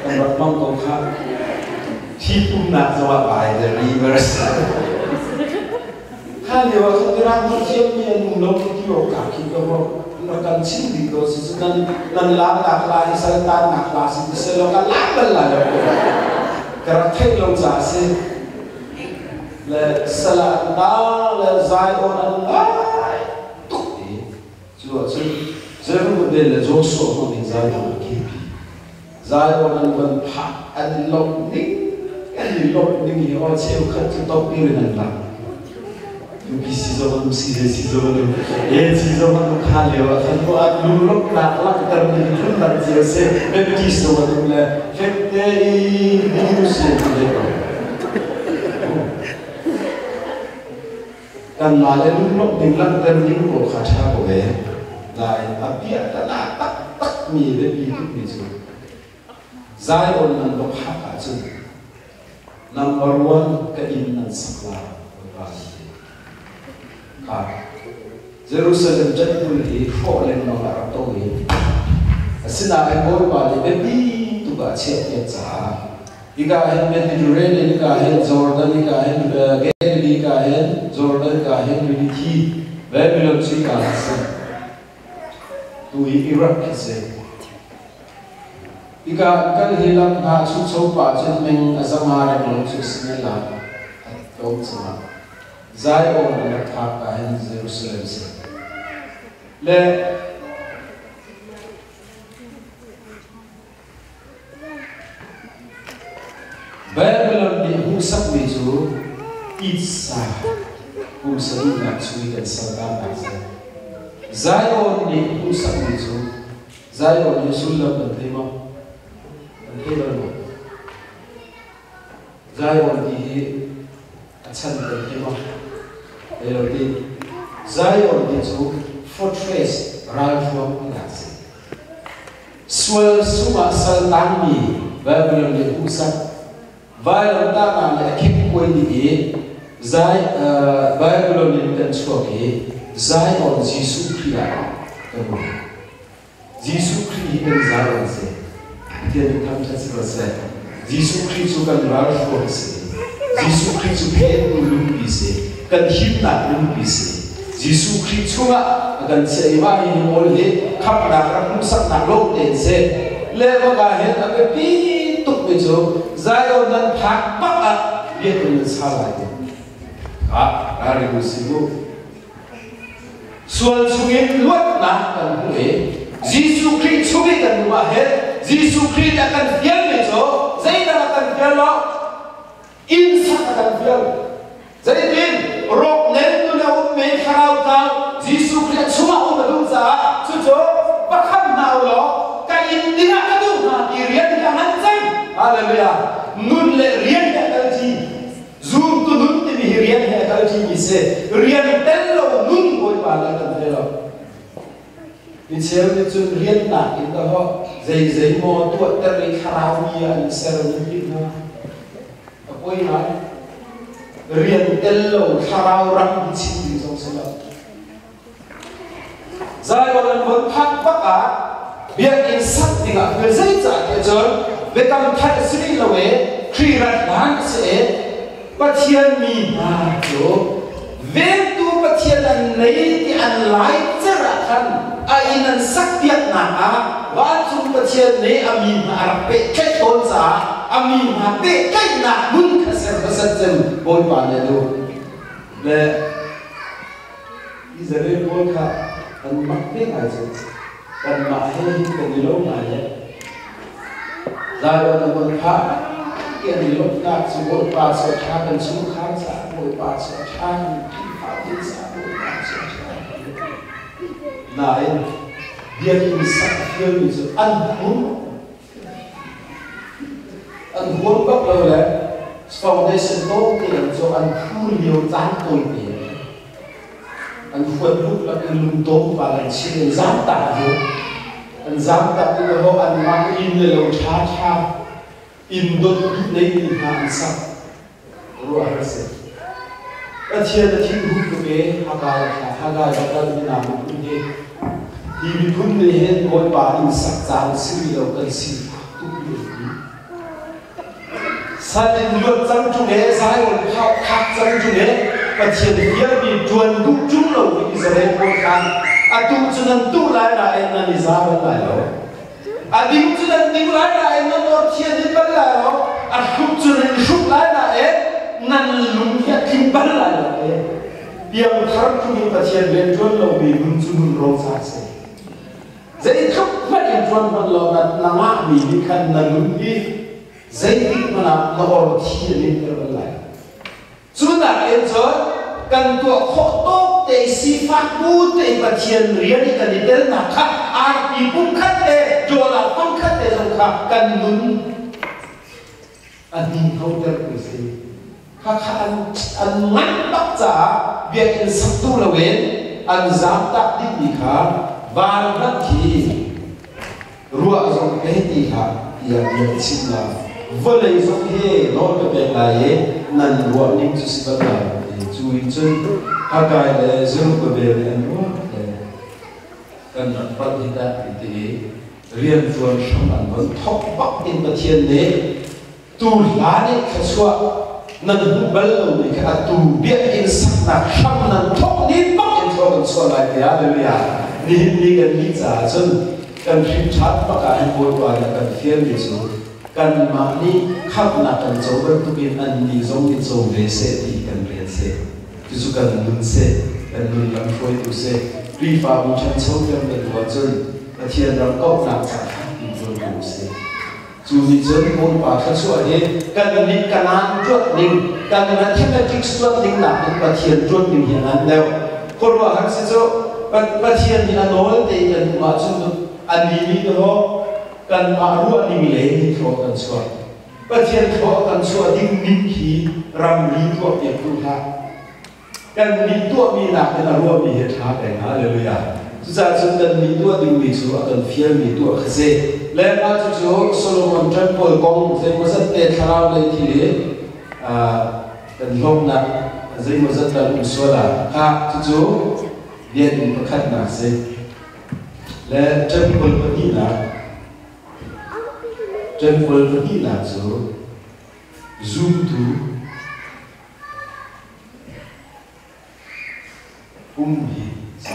kan rat mong ko kha thi na so by the rivers kha le wa so ran ko chiam ni nu lo ki o ka ki ko ho na kan chin di ko si nan la la sa ta na la si se lo ka la bal la ko ka ra thai lo sa se le sala na le zai on an ai Zerubbabel le Joshua ko ni Zion kipi Zion an ban pha an lok ni ho cheu khat tu top pi ren la tu bi si zo ban si zo ban si zo ban kha le wa khan ko an lu lok la tar ni khun la je se be ti so ban le fete ni se le kan la le lu lok ding la tar ni ko kha tha ko ve lại apia ta la tak mi le bi tu mi chu Zion nan lo ha ka chu number 1 ka in nan sakla ba ka Jerusalem jatul hi fo len no la to hi asina ai boy ba le bi tu ba che ya cha iga hen Mediterranean iga hen Jordan iga hen Galilee iga hen Jordan iga hen Unity Babylon chi ka sa tu Iraq se ika kan hilang na su so pa chen meng azamara lo chu sinela to chama Zion na tha ka hen Jerusalem se le Babylon di hu sak me chu itsa hu sa na chui kan sa da se Zion ni usap itu, Zion ni sulam berterima, Zion di acan berterima, Elodi Zion itu fortress ralfuam nasi, swell suma saltani Babylon ni usap, Babylon tangan ekip kue di Babylon ni kan suami Zion Yesus Kristus, Yesus Kristus dan Zion se, dia bukan terserah. Yesus Kristus kan berlalu se. Giêsu Christ khen tu lung bise kan him na lung bise Giêsu Christ chunga kan se iwa hi mol he khap na ram sak na lo ten se le ba ga he ta pe pi tuk pe jo zayo nan phak pak a ye kun sa la de a ari mu sibu sual sungin luat na kan hu Giêsu Christ chungi kan wa he Giêsu Christ akan fiel me jo zai na akan fiel lo in sak akan fiel zai tin rok nen tu na um me kharau ta Giêsu Christ chunga um du za chu jo ba kham na lo ka in dinga ka du na i rian ka han chang hallelujah nun le rian ka kal ji zoom tu nun ti bi rian ka kal ji mi se rian tel lo nun boi ba la kan de lo in sel ni chu rian na in da ho zai mo tu ta le kharau ni an ser ni na apoi na rian tel lo kharau ram chi ni song se la zai wa lan bon phak pa ka biak in sat dinga ve zai cha ke jon ve kam thai sri lo we khri rat lan se pathian mi na jo ve tu pathian an nei ti an lai chara khan a in an sak piat na a wa chu pathian nei ami ma ra pe ke thon sa ami ma pe kai na mun kha ser basat jem boy pa ne do le Israel bol kha an mak pe ai jo kan ma he kan lo ma ye za lo na bon kha ke ni lo na chu boy pa so kha kan chu kha sa boy pa so kha ki fa ti sa boy pa so kha na ai dia ki sa fiel ni so an hun bak lo le foundation to ti so an khu liu zan toi ti an khuat luk la kan lung to ba lan chi zam ta ho an zam ta ti ho an ma in le lo tha in do nei ni ha an sa ro a se a thia da thi hu ko be ha ga da ni na mu ni hi bi phun ni hen ko pa in sak chang si lo kan si tu ni sa den lot chang chu he sai on khao khak chang chu he pathian hian bi tuan du chung lo ni Israel ko kan atu chunan tu lai na en na ni za ba lai lo ading chunan ding lai na en na no thian ni ba lai lo a khuk chunan shuk lai na e nan lung ya thim ba lai lo e piang khar chu ni pathian len tuan lo bi mun chu mun ro sa se zai thuk ma in tuan man lo na ma mi ni khan na lung ni zai tik mana na or thi ni ba lai chu na en cho kan tu kho to te si fa ku te pathian rian ni kan del na kha ar pi pum khat te jo la pum khat te jong kha kan nun an din ho ter ku se kha an man bak cha việc in sak tu la wen an zam ta di ni kha van na thi ruwa jong ke ti kha ya sin la vole jong he no ke be la ye nan ruwa ning chu si ba la chu in chen ha kai le zung ko be le an ruwa kan rat pat hi ta ti rian chuan sham an bon thok bak in pathian ne tu la ne kha chua nan hu bal lo ni kha tu bia in sak na sham nan thok ni bak in thok an chua lai ya hallelujah ni kan ni cha chun kan thim chat pa ka an boy pa kan fiel ni chu kan ma ni khap na kan chau ber tu bin an ni zong ni chau ve se ti kan rian se chu kan nun se kan nun kan foi tu se ri fa bu chan chau kan kan wa chun pathian ram kau na cha in chun tu se chu ni chun mon pa kha chu a he kan ni kanan chuat ning kan na thematic chuat ning na pathian chuat ning hian an leo korwa han se chu pathian ni anol te kan ma chun an ni ho kan ma ru ani mi le ni tho kan chua pathian tho kan chua ding min khi ram li to pe tu tha kan mi to mi na kan ru mi he tha pe hallelujah chu cha chu kan mi to ding mi chu kan fiel mi to khase le ma chu Solomon temple kong se mo sat te tharau le thi le kan long na zai mo sat la um sola ha chu bien pakhat na se le temple Manila so zoom to hi se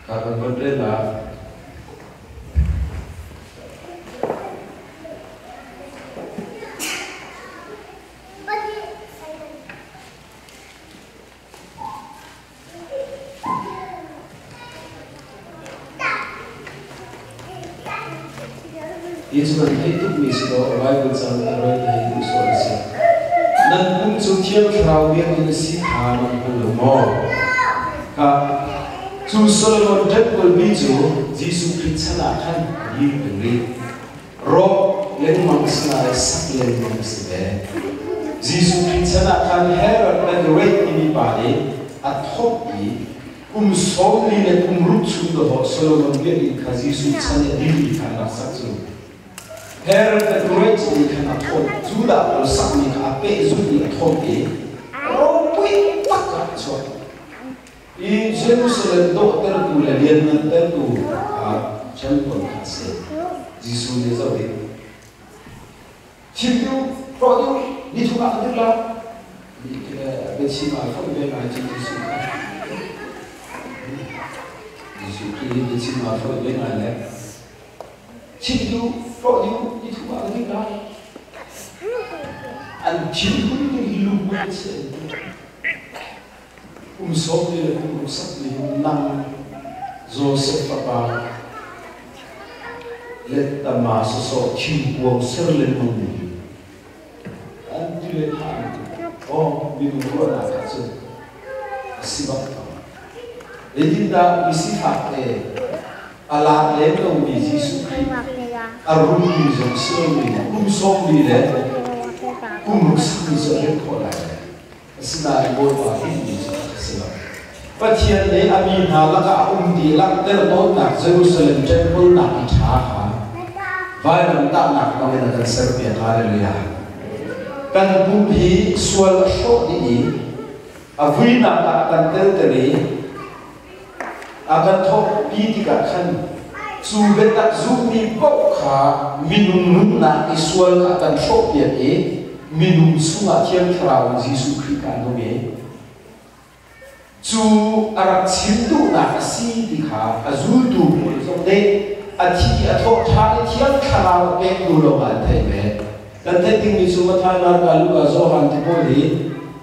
ka kan vấn đề là Israel thấy tục mi sửa Bible sang Israel thấy tục sửa sẽ nên cũng chú thiêm khảo biết in sĩ hà mà cũng được mò cả chú Solomon rất quan bí chú Jesus Christ là khăn đi từng đi rồi lên mang sài sắc lên mang sài Jesus Christ là khăn Herod là great in body at hope sớm đi lên rút xuống đó Solomon biết in cả Jesus Christ đi khăn là sắc chú Herod the Great ni kan athom Judah or sak ni ka ape zu ni athom e ropui taka so in Jerusalem do ter tu le lian na ter tu temple ka se Jesus ne zo de chiu pro du ni thu ka de la ni ke be chi ma phom be ma chi Jesus ki ni chi ma phom be ma le chiu pro du itu apa kita? Anjing itu hidup macam somni sakni nam Joseph apa let tama so chimpuang serlen muni anjing han oh bidu buat apa sih sibak edinda misifat alat lendo di Yesus arun di zonsoni somni le rusak di zon kolai sina boleh pakai di sini. Patian le amin halaka di lak terton nak Jerusalem temple nak dicaha, vai tak nak kami nak Serbia Haleluya. Kan bumi sual shok ini, avui nak akan terteri, akan top tiga kan. Subetak zumi bokha minum na isual akan shop dia minum sunga tiang kerau Yesus Kristus nome su arak sindu na si dikha azul tu somde athi atho thale tiang kerau pe dulo ba thebe dan teting ni su matha na kalu azo han ti boli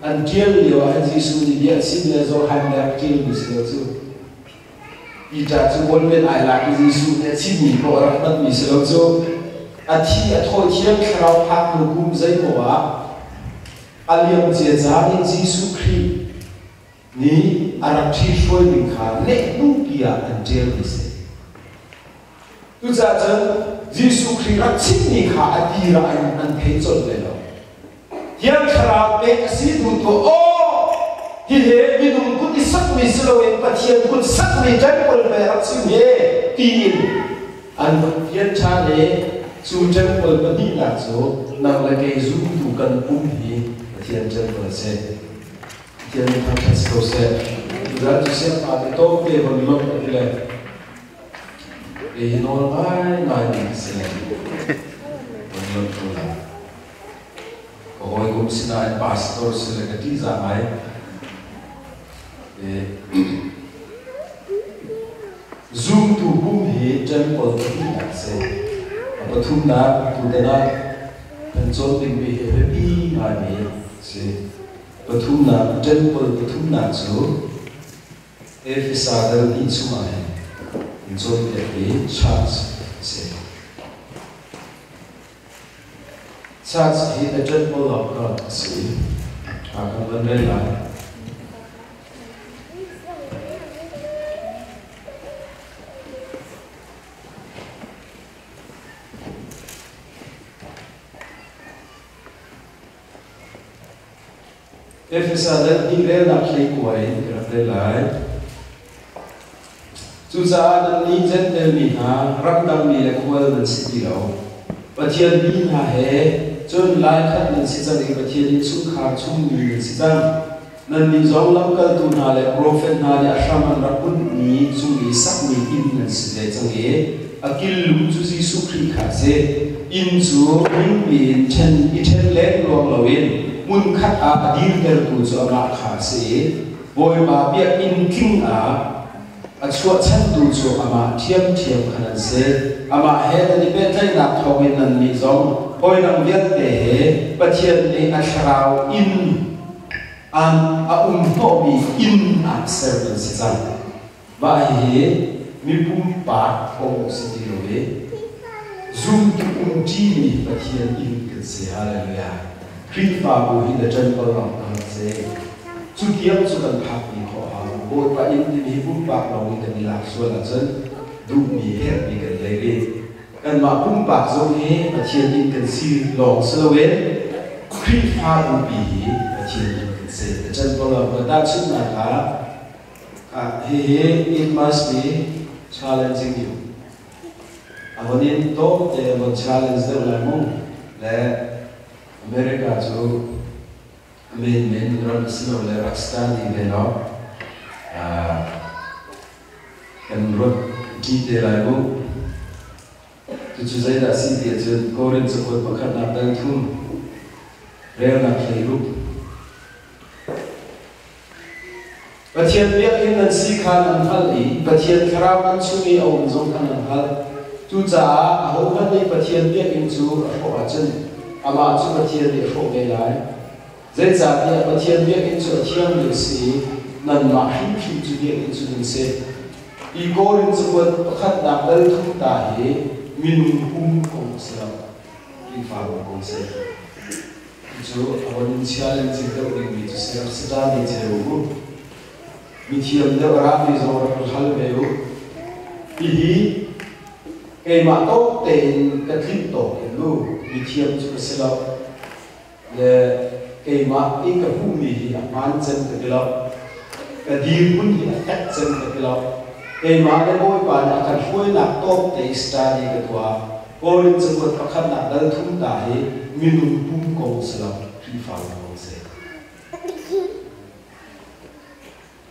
an tiel yo han Yesus ni dia sim le zo han da tiel ni su ita tu boleh ayat Yesus ni sini orang nak misal tu, ati atau tiang kerau hak hukum zai bawa, aliam jezani Yesus Kristus ni anak cipoi bingkar nek nubia anjel ise. Tu sahaja Yesus Kristus racin ni kah adira an pejol belo. Tiang kerau pe asidu tu Hihe minum kun isak mislo yang patian kun sak ni jempol berat sini tin an patian cale su jempol bani lah so nang lagi zoom tu kan bumi patian jempol se patian tak selesai sudah siap ada top dia belum ada normal ni se belum tu lah kalau ikut sinai pastor selekat izamai zoom tu bumi temple tu nak se apa tu nak tu dengar pencol tinggi happy hari se apa tu nak temple tu nak so Ephesus ni semua pencol tinggi church se church ini temple of God se akan berdiri Ephesus dan Israel nak likuai kerana lain. Susah dan ni jentel ni ha, ramdam ni lekuai dan sidilau. Patian ni ha he, jon lain kan dan sijang ni patian ni sungkar cumi dan sijang. Dan ni jauh langkah tu na le profet na le asraman rapun ni cumi sak ni in dan sijang ni. akil lum chu Giêsu Christ kha se in chu in chen iten len long lawin mun khat a dir ter tu chu ama kha se boy ma bia in king a chuat chan tu chu ama thiam khanan se ama he da ni pe thai na thawin nan ni zong boy nang viat te he pathian ni a thrau in an a to mi in a servant se chan ba he mi pum pa ko si di lo ve zoom tu ti mi pathian in ke se hallelujah Christ fa bu hi da chen ko ram ka se chu kiam chu kan phak ni ko ha boy pa in ti mi pum pa lo ni kan la so la chen du mi he mi kan le ri kan ma pum pa zo he pathian in kan si long so ve Christ fa bu bi pathian in kan se da chen ko ram ka ta chu na ka it must be challenging you. Ahonin to the challenge the lamu le America jo men ram sino le Pakistan ni no kan rot di de lamu tu chu zai da si de jo koren so ko pakhat na dang thun re na khairu Pathian biak in nan si khan an hal I pathian kharau an chumi awm zong kan an hal tu cha a ho kan ni pathian biak in chu a ho a chen ama chu pathian ni ho ve lai zai cha ni pathian biak in chu thiam le si nan ma hin chu biak in chu din se I gorin chu ko pakhat na dal thum ta hi min pum kong sa I fa kong se chu awon challenge de ri chu se sa ni che ro Mithiam de rabi zor hal meu ihi ke ma to ten ka thin to lu mithiam chu selo le ke ma I ka hu mi hi man chen ka lo ka dir kun hi tak chen ka lo ke ma de boy pa na ka hui na to te study ka twa borin chu ko pakhat na dal thum ta hi minum pum ko selo tri fa ko se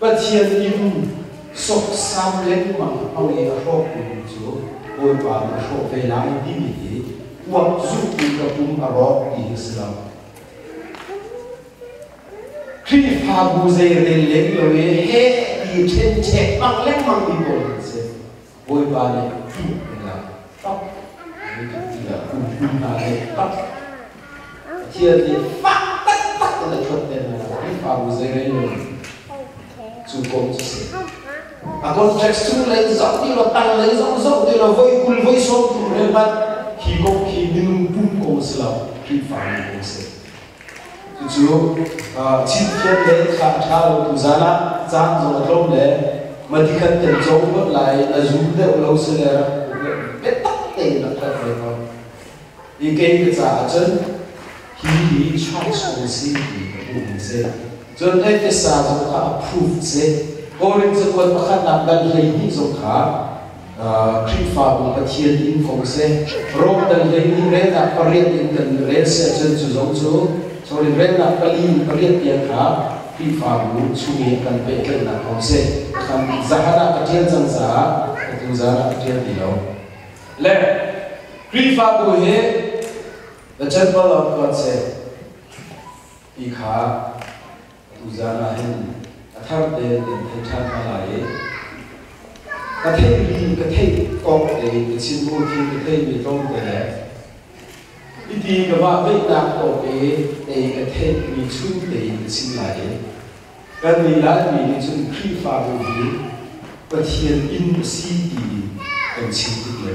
Pathian in sok sam len ma au e a ho ku chu boy pa na ho ve lai di ni wa zu ku ka pum a ro I Islam Kri pha bu ze le le lo e he I chen che mang le mang ni ko se boy pa ne la tap ni ki la ku na le tap Pathian ni fa tak tak la thot de na Kri pha bu ze le lo chu kom chu se a context chu le zong ni lo tang le zong ni lo voi kul voi so tu le ba hi ko hi minum pum ko se la ki fa ni ko se chu chi tian le kha lo tu zana chang zo lo le ma di khan ten chong ko lai la zu de lo se le ra be tak te na ta fa ko I ke ke cha chen hi chance ko si ni se John F. Sa zo ka approve se Korin zo ko pakhat na dal lei ni zo ka Kri fa bu pathian in kong se rom dal lei ni re na pariat in kan re se chen chu zo chu sorry re na kalin pariat ya ka Kri fa bu chumi kan pe ke na kong se kan zahara pathian chang sa tu zahara pathian di lo le Kri fa bu he the temple of God se I kha Uzana hin athar de the than malai ka thei ri ka thei kok de the chin mu thi ka thei mi tong de I ti ka ba ve ta to pe de ka thei mi chun de the chin lai kan ni la mi chun Kri fa bu hi pathian in si di kan chin ti le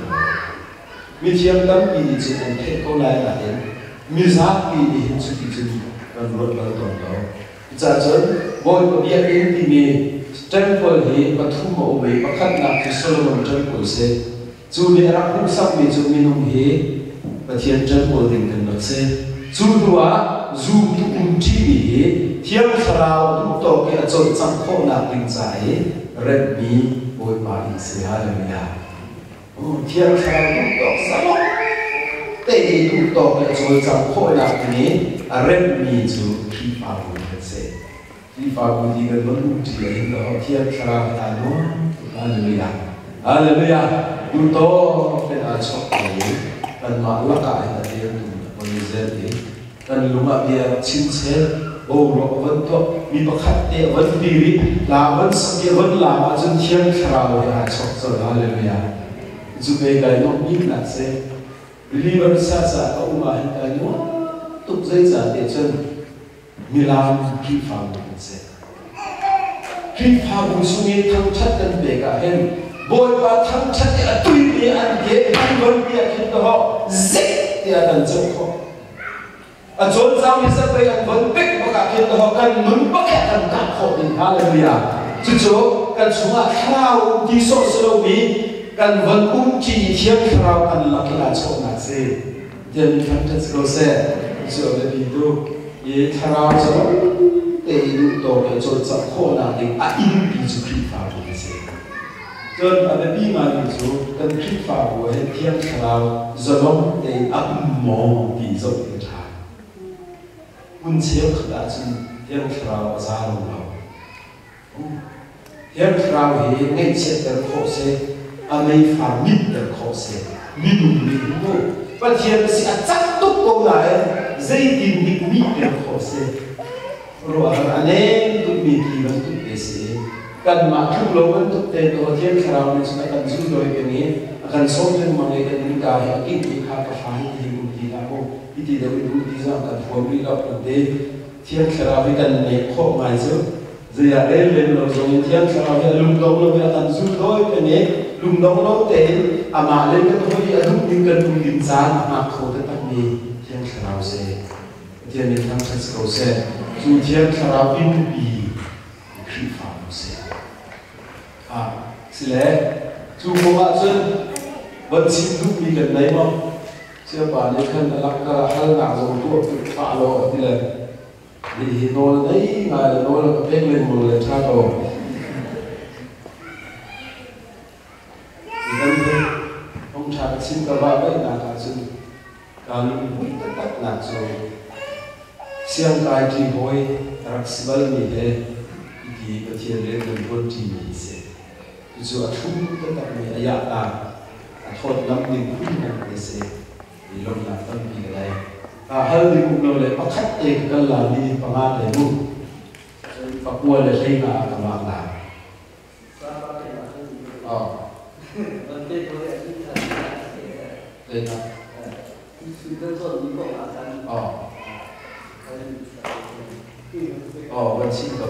mi thiam dam pi chun an thei ko lai la den mi za pi hin chu ti chun kan rot la ton lo cha chen boy ko bia in ti mi temple hi pathum o me pakhat na ki Solomon temple se chu ni ra khu sak mi chu minum hi pathian temple ding kan nak se chu duwa zu tu ti mi hi thiam kharau tu to ke achon chang kho na ding chai red mi boy pa in se hallelujah o thiam kharau tu to sa lo te tu to ke achon chang kho na ni red mi chu ki pa Kri fa bu di kan lu ti le in the hotel kara ta no hallelujah hallelujah du to pen a chok ni kan ma la ka ai ta dia tu mon zel ni kan lunga bia chin che o ro van to mi pakhat te van diri la van sakya van la ma chun thiam khrao ya chok so hallelujah zu be kai no mi na se believer sa sa ka uma han ka ni tuk zai za te chen milam ki fa mo se ki fa mo su ni thang chat kan be ka hen boy ba thang chat te atui ni an ge an gon bi a kin to ho zik te an chok ho a chon sang ni sa pe an gon pek ba ka kin to ho kan nun ba ka kan ka ho ni hallelujah chu chu kan chunga khrau ti so so mi kan van chi thiam khrau kan la la chok na se den kan ta so se so le bi do ye khrau so te lu to ke chon sa kho na ni a in bi chu kri fa bo se chon a be bi ma ni chu kan kri fa bo he thiam khrau zalom te a mo bi zo ni tha un che khda chun thiam khrau za lo lo thiam khrau he ngai che ter kho se a mei fa mit der khose mi du mi mo pa thiam si a chak tuk ko lai zai din mi mi der khose ro a ne tu mi ki ban tu pe se kan ma thu lo ban tu te to thiam khrau ni sna kan zu loi ke ni kan som chen ma ngai kan ni ka ha ki ki kha ka fa ni mu ti la ko i ti de du ti za kan fo mi la ko de thiam khrau vi kan ne kho mai zo zai a le le lo zo ni thiam khrau ya lum lo lo ya kan zu loi ke ni lùng đông lâu tế mà lên cái tôi đi lúc những cần lùng điểm giá mà khổ tới tắc mi thiên khảo xe thiên nên tham sát cầu xe dù thiên khảo bin bì khi phạm xe xin lẽ dù không ạ chân vẫn xin lúc mi gần đấy không chưa bà nên khăn là lắc hơn nào rồi tôi tự phá lộ thì là vì nó đấy mà nó là cái lên một lần tra đồ ông cha xin các bạn với là cả sự cần tất tất là rồi xem cái gì hồi đặc biệt là như thế thì có thể lên được con gì như thế rồi chúng tất tất mình ai à thôi lắm thì cũng là như thế thì lòng là tâm gì đây hơn thì cũng nói là bắt khách thì cần là đi bằng ăn để mua và mua là thấy là các bạn làm đây là vẫn xin cập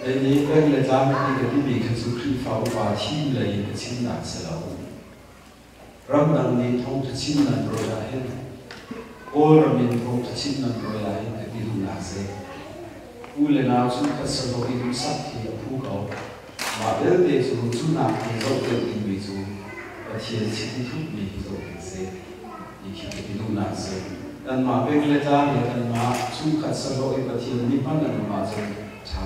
Ini kan le zaman ini kita bi kesukai fau fa tim le ini chin nan selau. Ram nang ni thong chin nan roya hen. All ram ni thong chin nan roya hen ke di lu na se. Ule na su ka selo i sat ki pu ko. Ma de de su na ki zo de in bi su. A tie chi tu bi zo se. Ni ki ke di lu na se. Dan ma pe le ta ni kan ma su ka selo i pa tie ni pan na ma zo cha.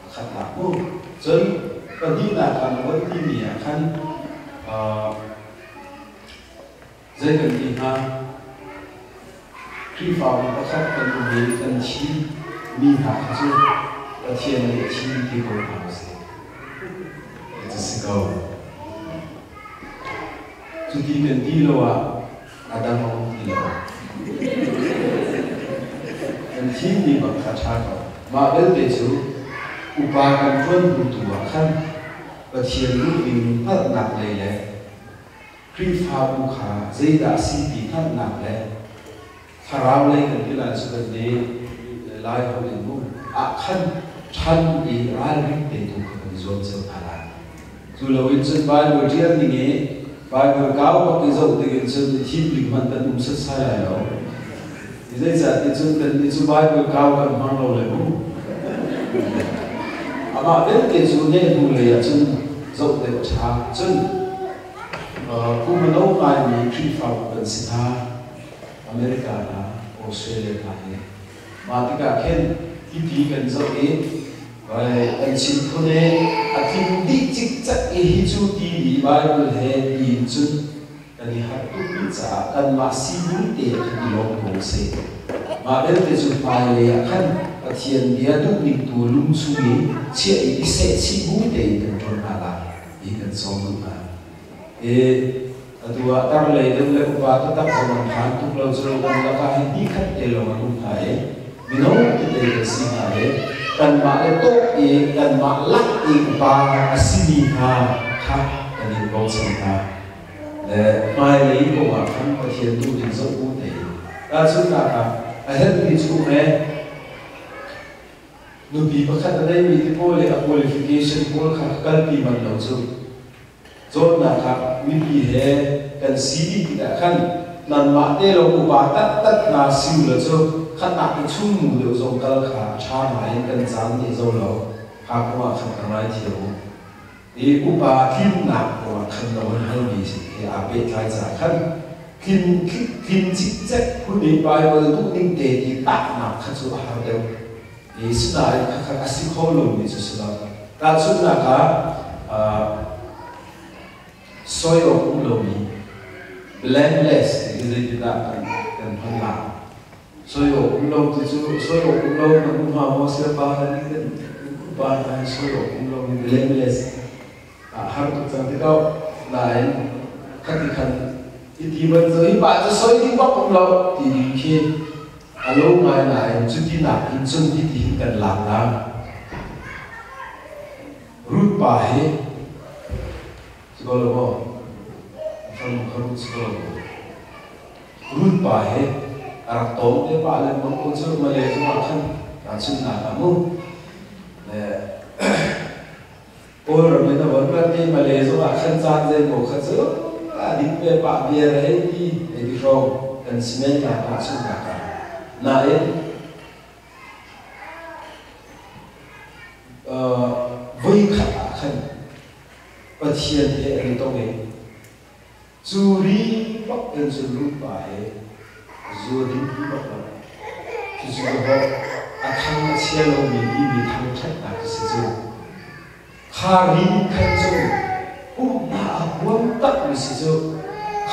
Khát lạc vô chân và đi là cần vẫn đi mì khăn dây cần đi ha khi phòng có khát cần đi cần chi mi hạ chứ và thiên để chi thì có hảo gì để cho sự cầu chú tí cần tí lâu à đang mong tí lâu cần thiên đi bằng khá chá cầu mà bên tế chú upa cần vân bù tù à khăn và thiền lúc mình thật nặng lệ lệ khi phá bù khá dây đã xin tí thật nặng lệ khá rào lệ cần tí là chú cần đế lại hậu đến bù khăn chăn ý ra rinh tế tù cần dồn sơ khá là dù là in chân bài bờ riêng thì nghe bài bờ cao hoặc cái dầu thì in chân thì thiên bình hoàn tận sất sai lại đó thì dây dạt thì chân tận thì chú bài bờ cao cần mang đầu lại bù mà đến cái chú nhé bù lệ ở chân dầu để trả chân cũng mà nấu bài mình khi vào gần sinh ha America là Australia là thế mà tất cả khen cái tí gần dầu ấy rồi anh xin thôi đấy thì đi chích chắc cái chú tí đi bài bờ hè đi chân anh đi hát tụng đi trả anh mà xin muốn tiền thì đi lòng hồ sê mà đến cái chú bài lệ khăn thiền địa đúc định tu lung suy chia ý sẽ chi bút để cần tròn hà là ý cần sống được mà tu tar lệ đến lệ qua tất tất cả mọi hàng tu lâu rồi cần là cái đi khách để lòng cũng phải vì nó cái để sinh hải cần mà cái tốt ý cần mà lắc ý và sinh ha khác cần đi bao sinh ha mai lấy của mà không có thiền tu định sống bút để ta chúng ta hết đi chú này nu pi pakhat anei mi te pole a qualification pol kha kalpi man lo chu zon na kha mi pi he kan cd ti da khan nan ma te lo ku ba tat na siu lo chu khan na ki chung mu lo zong kal kha cha mai kan chang ni zo lo kha ko ma khan kan rai thi lo e ku ba thin na ko khan lo han mi si e a pe thai cha khan kin chik chek ku ni bible tu ning te ti ta na kha chu a ha deu Yesus naik kakak kasih kolom itu sudah. Lalu nak soyo ulomi, blameless itu tidak kan hendak. Soyo ulom itu soyo ulom nak mau siapa lagi kan? Bahkan soyo ulomi blameless. Harus kita tahu lain ketika itu berjadi pada soyo itu ulom dibikin. Alo mai lại chút tí nạp in chân tí tí cần làm nào rút bài chứ có là không không chứ có là rút bài tóm cái bài lên một con chữ mà để cho bạn khăn cả chân nạp làm không nè ôi rồi mình đã vẫn ra đi mà để cho bạn khăn gian dây một khăn chữ đi về bạn bia đấy đi để đi rồi cần cement là bạn chân nạp này với khả khăn và thiền hệ anh tôi ấy dù đi bắt anh sẽ lúc bài dù đi bắt là thì dù họ thằng xe lâu mình đi bị thằng trách là cái sự dù khá đi khăn dù cũng là quân tắc cái sự dù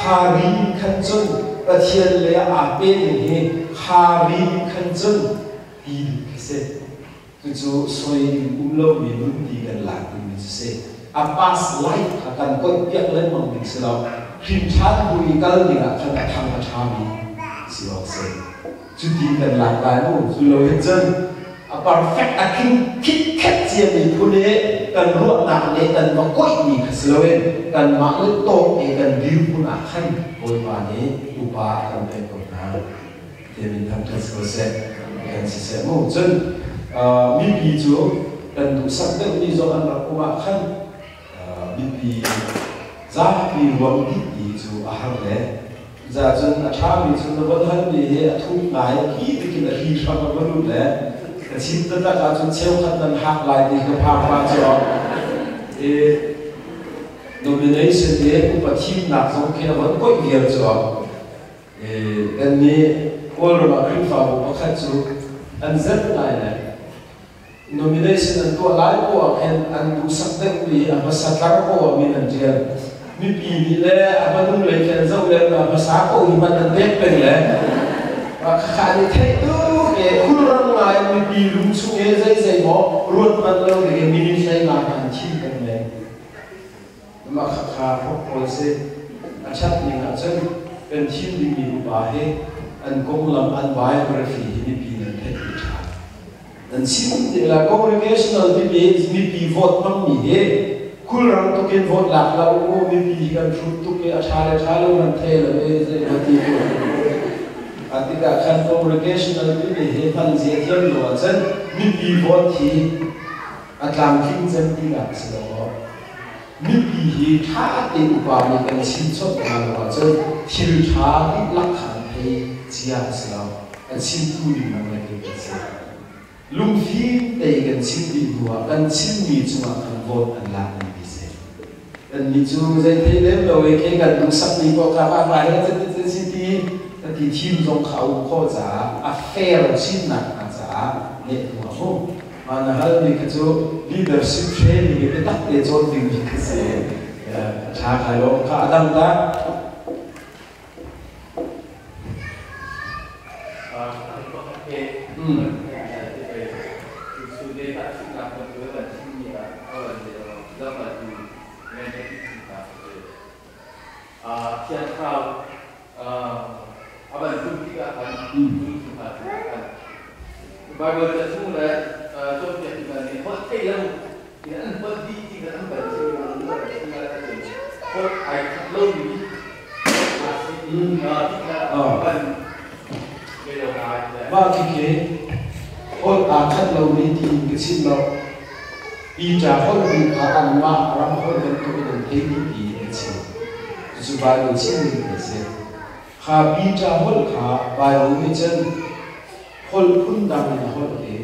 khá đi khăn dù và thiền lệ bên này khá đi khăn chân đi cái xe từ chỗ xoay lâu mình luôn đi gần lạc của mình sẽ pass life akan kau biar lain mungkin selalu rincan bui kalau tidak akan datang ke kami siapa sih jadi kan langkah itu selalu itu perfect akan kit dia punya kan ruang nak ni kan makoi ni selalu kan makhluk to kan view pun akan boleh mana upah akan berkorban dia minta terselesai kan sesemu jadi mimpi itu dan dosa itu ni zaman aku akan mimpi zapi wang mimpi itu aham le zajan achami itu nawadhan ni atuk naik kita kita hisap baru le cinta tak akan cewek dan hak lain di kepala jawab nomination dia upatim nak songkena wan koi dia jawab dan ni orang makin faham pakai tu anzat lain nomination untuk lain ko an dusak dan ni apa sakar ko min anjir mimpi ni le apa tu le kan zau le apa sako iman dan depeng le kali itu kurang lain mimpi lucu zai mo ruat man lo ke mini sai ma kan chi kan le ma kha polse chat ni nga chen kan thim di mi ba he an kong lam an biography ni pi nan the ti tha an sim de la congregational debate mi pi vote pang mi he kul rang to ken vote lak la o mi pi kan thut tu ke athale man the la e je ti atika kan congregational debate he pan je thiam lo chen mi pi vote thi atlam king chen ti la so mi pi hi tha te upa ni kan sin chot ma lo chen thil tha ki lak khan he chia so an sin tu ni ma le ke se lung fi te kan sin di huwa kan sin mi chunga kan vote an la ni bi se kan mi chu zai thei le lo e ke kan lu sak ni ko ka ba he se sin ti ti thim jong khau kho cha a fair sin na ka cha le huwa ho mana hal ni ka chu leadership training ke tak te chon ding ki se cha khai lo ka adam da thiên khao abang tu kita akan Tuhan. Bible tersebut trong chuyện này có thể là thì anh vẫn đi thì anh vẫn sẽ có ai lâu đi và thì ôn khát lâu đi thì cái xin lâu đi trả hôn bị phá ăn mà làm hôn đến tôi đến thấy đi cái gì dù bài đầu xin mình cái gì khá bị trả hôn khá bài đầu cái chân hôn phun đam là hôn cái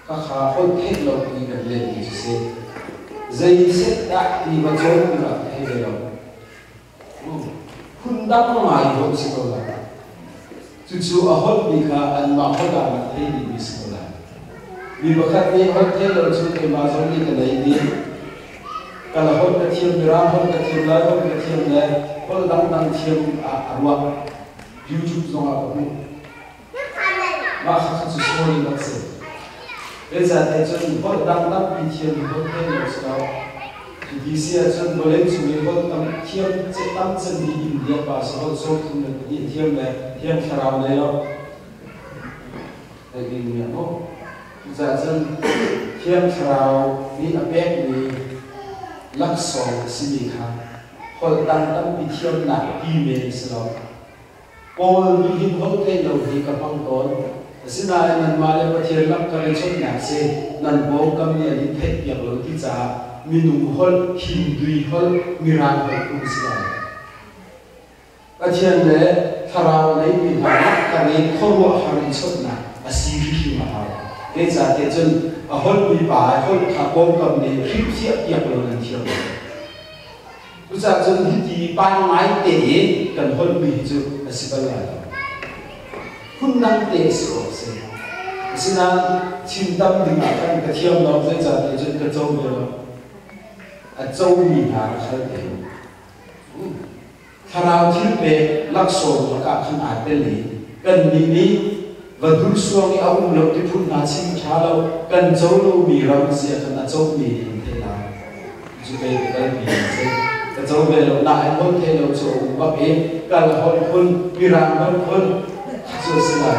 các khá hôn hết lâu đi gần lên thì sẽ dây xét đã đi vào chỗ như là hay về lâu phun đam nó mãi hôn sẽ đâu là chú ở hôn bị khá ăn mà hôn đam là thấy đi bị sẽ đâu là vì bậc khác đi hôn thế lâu chú cái mà giống như cái này đi kalau hôn cái thiêm ra hôn cái thiêm lại hôn cái thiêm lại hôn đam thiêm ruột YouTube giống là cũng mà khác chú số đi bác sĩ bây giờ thì chúng hôn đam bị thiêm hôn thế lâu sau thì đi xe chúng có lên chú ý hôn đam thiêm sẽ đam chân đi India và sau hôn số cũng được đi thiêm này thiêm khảo này đó tại vì miệng không giờ chân thiêm khảo đi ở bên đi lắc sòng xin đi khá hôn đam bị thiêm nặng đi về sau Paul bị hình hôn thế lâu thì các băng tốn xin ai nên mà lên bắt thiền lắc cái chốn nhạc xe nên bố cầm nhà đi thét việc lớn tí trả mình hôn hình đuôi hôn miran hôn cũng xin ai bắt thiền lẽ thảo lấy mình hả cái này không có hàng chốt nào à xí khi mà hả bây giờ thì chân hôn bị bà hôn thà bố cầm này khi thiết việc lớn thiền bây giờ chân thì ban ngày để cần hôn bị chứ là xin lại hun năng tế sự sẽ xin anh chim tâm đừng ngại cái cái thiêm nó dễ dàng để cho cái châu rồi châu mình hà khai tế thảo thiên bề lắc sổ và cả khăn ải bên lý cần đi ní và đun xuông cái ông lâu cái phun hà chim chả lâu cần châu lâu mì rong sẽ cần châu mì thế nào chú về cái mì sẽ cái châu về lâu lại hôn thế lâu châu bắc ấy cần hôn mì rang hôn chưa xin lại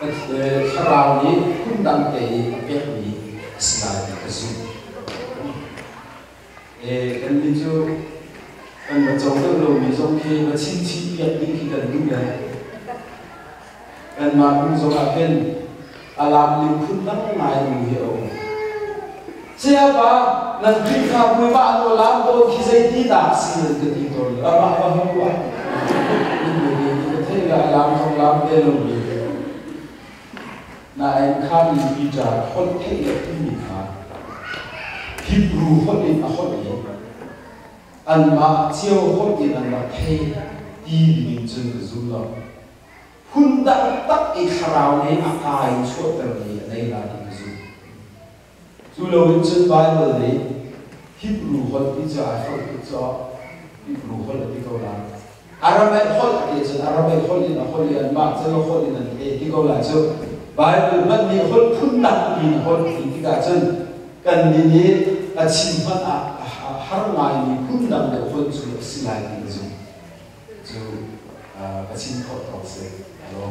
cái khảo này cũng đang để biết gì xin lại cái gì cái này chứ cái mà trong cái lối mình trong khi mà chín biết đi khi cần đúng đấy cái mà cũng giống là cái làm mình cũng đang ngại mình hiểu xe ba lần khi khảo mới bạn tôi làm tôi khi dây đi đạp xin cái gì rồi bạn không quá thế là làm không làm cái luôn đi này khăn đi trả hôn thế là cái gì cả Hebrew hôn đi à hôn đi anh mà chiêu hôn đi anh mà thế đi mình chân cái dù lo hôn đã tắt cái khảo này à ai suốt đời này là cái dù dù lâu bên chân Bible này Hebrew hôn đi cho ai hôn đi cho Hebrew hôn đi câu làm Arabic hôn thì chân Arabic hôn đi là hôn đi anh mà chân nó hôn đi là cái câu là chứ Bible mất đi hôn phun đặng đi hôn thì cái cả chân cần đi là chim phân har ngai ni kun dam de phun chu silai ni chu kachin thot thot se alo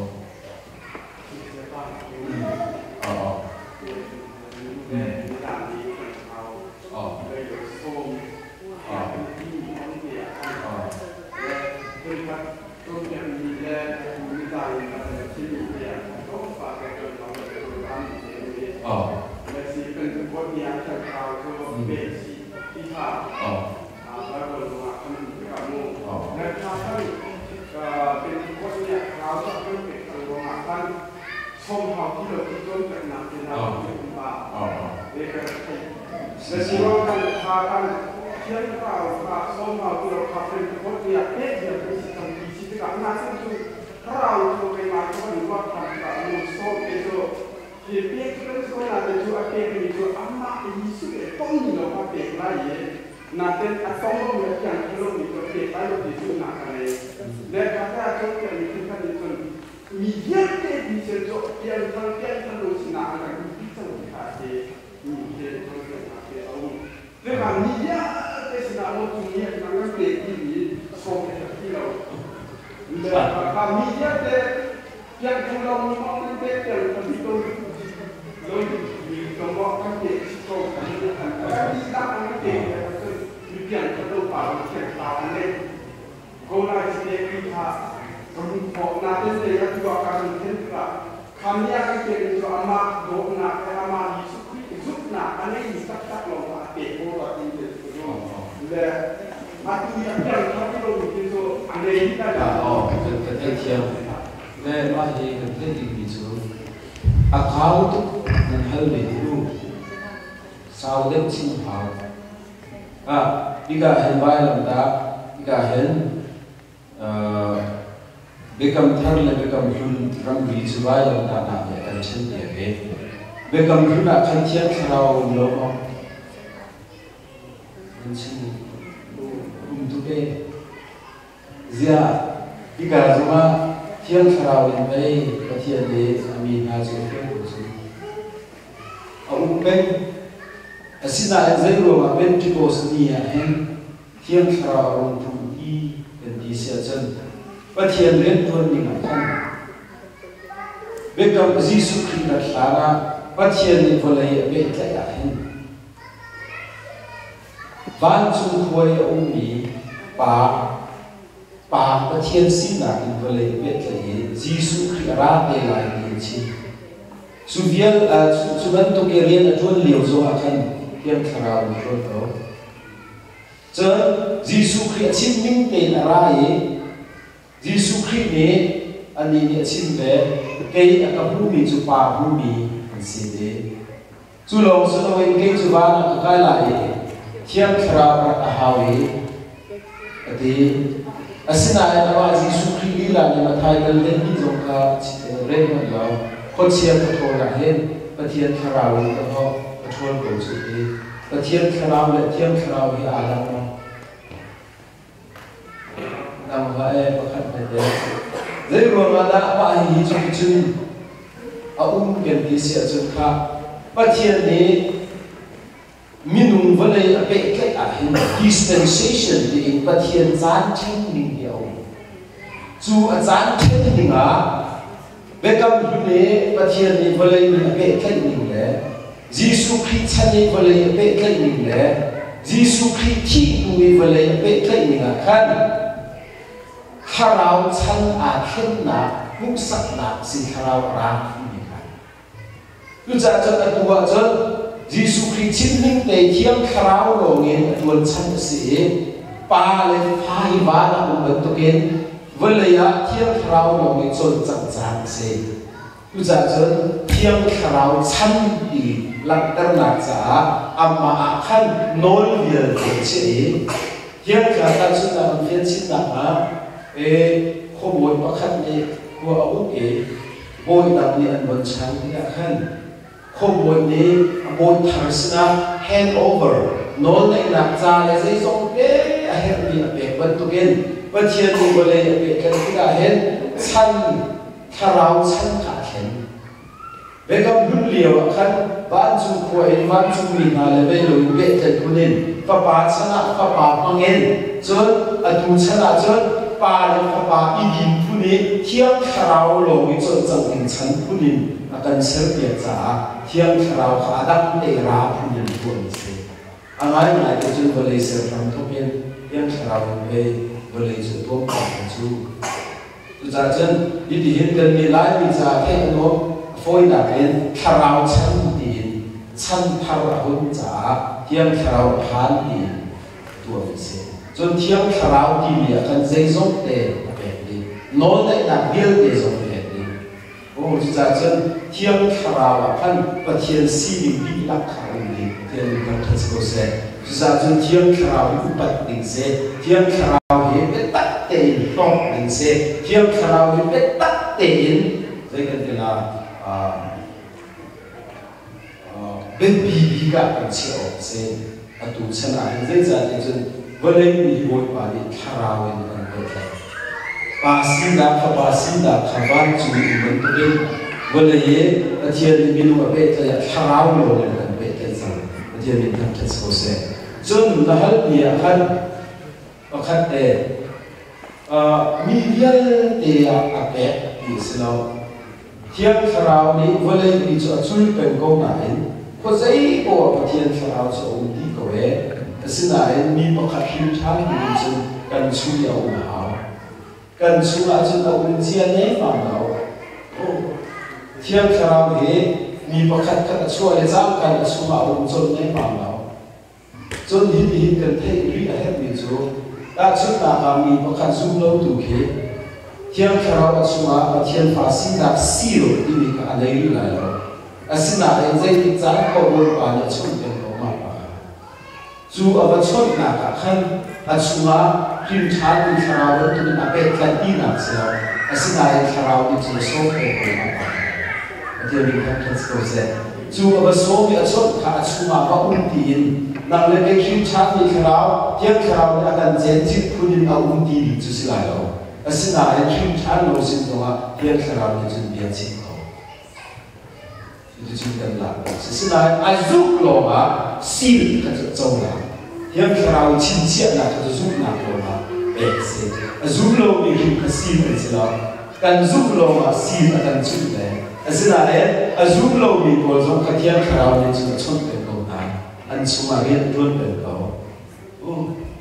become third become hun ram vi chuai lo ta na ya kan chen de ve become hun na kan thiam thrau lo mo kan chen tu be zia ika zuma thiam thrau in mai ka thian de ami na chu ke chu au ben asina zai ro ma ben ti ko sni ya hen thiam thrau tu i kan di sia chen bất thiện liên tuân mình ở thân biết đâu Giêsu Christ là sana bất thiện thì vừa lấy biết cái là hình van chung thôi ông mỹ bà bất thiện xin là vừa lấy biết cái Giêsu Christ ra để lại điều chi su viên su vẫn tu cái liên là tuân liều zo ở thân tiêm khảo một tuân đó chớ Giêsu Christ xin minh tên là ra ấy Giêsu Christ ne ani ni chin ve ke aka humi chu pa humi an si de chu lo so no in ke chu ba na ka la e thiam khra ra ka hawi ati asina ai na Giêsu Christ li la ni ma thai dal den ni zo ka re ma lo ko chiam ko tho la hen pathian khra wi ka ho ka thol ko chu e pathian khra le thiam khra wi a la no nam vai pakhat de zai ro ma da ba hi chu chu a gen ti sia chu kha pathian ni minung vale a pe ke a hin dispensation di in pathian zan chen ning hiao chu a zan chen ning a bekam hu ne pathian ni vale ni a pe ke ning le Giêsu Christ chan ni vale a pe ke ning le Giêsu Christ thi ni vale a pe ke ning a khan kharau chan a khen na muk sak na si kharau ra ni ka tu cha cha ta tua cha Giêsu Christ chin ning te thiam kharau lo ngen tuan chan si pa le phai ba na um to ken velaya thiam kharau lo ngen chon chang chang se tu cha cha thiam kharau chan ti lak tar na cha amma a khan nol vial che thiam kharau chu na phian chin na ma khô bồi bắc khăn đi của ông ấy bồi đặc biệt anh vẫn sáng thì đã khăn khô bồi đi bồi thằng sna hand over nón này nạp ra là dây sông bé hand đi bé vẫn tụ kiến vẫn chia đi vào đây bé cái đã hết chăn thà rau chăn cả hết bé cầm hút liều khăn ban chu quậy ban chu mình là về lối về chân của nên và ba chana và ba mang en chốt tu chana chốt ba lên và ba đi đi của nên thiang khảo lối chốt trong hình chân của nên akan serbiat sa thiang khảo khá đắc để ra của nên của mình anh ấy lại cái chuyện về sự làm thông tin thiang khảo về sự tốt của chú tu ra chân đi hiện gần như lại bây giờ thấy nó phôi đã đến khảo chân tiền chân khảo hôn trả thiang khảo phán tiền tuổi sẽ cho thiang khảo đi là cần dây dốc để đi nó lại là biết để dốc để đi ô tu ra chân thiang khảo là phân và thiang si bị lạc khảo đi thiang cần thật sự sẽ tu ra chân thiang khảo cũng bắt định sẽ thiang khảo hiện biết tắt tiền không định sẽ thiang khảo hiện biết tắt tiền đây cần là bên bì cả bằng chiều sẽ tu chân ảnh dễ dàng để chân vấn đề bị bội bạc đi khảo lên bằng cái này bà xin đã khảo ban chú ý mình tu đi vấn đề là thiên mình nuôi bé thì khảo luôn lên bằng bé cái gì thiên mình làm thật sự sẽ chân là hết địa khăn khăn để mi viên để bé thì sao thiên khảo đi vấn đề bị cho chui bên câu này có giấy của thiên khảo cho ông đi câu ấy xin lại mi một khát hiếu thắng thì chân cần chui ở ông hảo cần chui ở chân ông chia nấy vào đâu thiên khảo thì mi một khát chui để giao cần chui ở ông chân nấy vào đâu chân thì cần thấy lý là hết bị chỗ đã chúng ta làm mi một khát zoom lâu đủ khi thiên khảo ở chui ở thiên phá xin đã xíu đi mi cả anh ấy lại rồi xin lại dây thì giá có buôn bán ở trong tiền của mà dù ở vật chốt là cả khăn chú á phim chán đi khảo với tụi nó bé cái đi nào sao xin lại khảo đi cho số cái của mà thì mình không thể có sẽ dù ở vật số bị ở chốt cả chú á có tiền nằm lên cái phim chán đi khảo tiếng khảo là cần dễ chịu của những ông tiền chú xin lại rồi xin lại phim chán nó xin cho á tiếng khảo đi chuẩn bị chịu thì chúng ta làm xin lại ai giúp lo mà xin cái chỗ là hiện khảo chính xác là cái giúp làm lo mà bé sẽ giúp lo mình không có xin cái gì cần giúp lo mà xin là cần giúp đấy xin lại giúp lo mình có giống cái hiện khảo nên chúng chọn cái câu này anh chúng ta biết luôn cái câu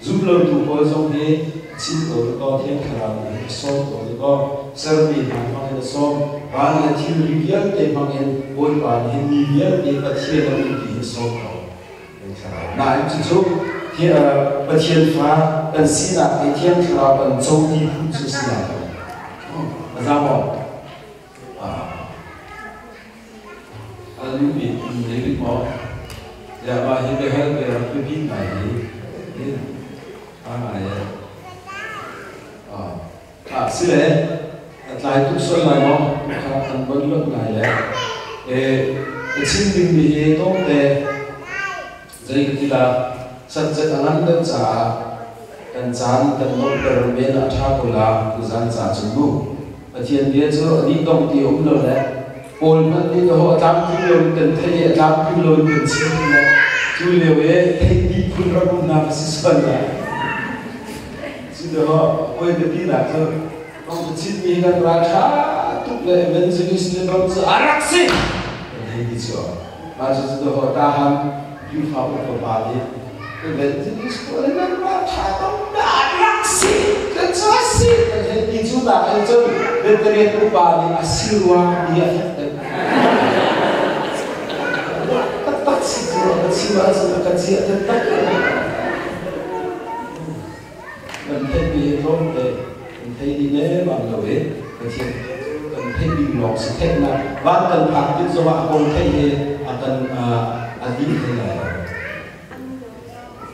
giúp lo tụ có giống thế xin tôi có thiên khảo này số tôi có service hàng mang cái số và là thiên rivier để mang cái bồi bàn hiện rivier để bắt thiên là mình bị số cầu na anh chú thì bắt thiên phá cần xin là cái thiên khảo cần châu đi cũng chú xin là ra bỏ anh bị bị bỏ giờ mà hiện tại hơn về cái pin này thì này xin lỗi lại tục xuân này nó thành vấn luận này đấy xin đừng bị tốt để dây cái là sẵn sàng ăn đơn giản cần chán cần nấu bữa bên ở tháp của là cứ dán giả chung đủ và thiên địa cho đi công ty ông rồi đấy ôn vẫn đi họ làm cái điều cần thấy làm cái điều cần xin là chú liệu ấy thấy đi phun ra cũng làm sự xuân này xin họ quên được đi là thôi ông xin mình là ra khá tục lệ bên dưới xin ông sẽ ăn xin thế thì chưa mà chúng tôi họ ta ham du pháp của bà đi cái bên dưới xin là ra khá ông đã ăn xin cái cho xin thế thì chúng ta ăn chơi bên đây của bà đi asirwa đi tất xin mà chúng ta cần gì tất mình thấy bị rong để mình thấy đi nè bằng lối cái chuyện mình thấy bị lọt sự thế là và cần phạt những số bạn còn thấy cần đi thế này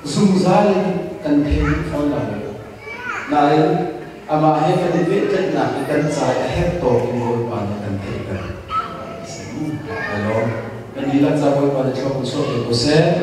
dùng ra cần thấy phong là này mà hết cái việc chất là cái cần giải hết tổ cái ngôi bàn cần thấy cần alo mình đi làm sao ngôi bàn cho một số để có sẽ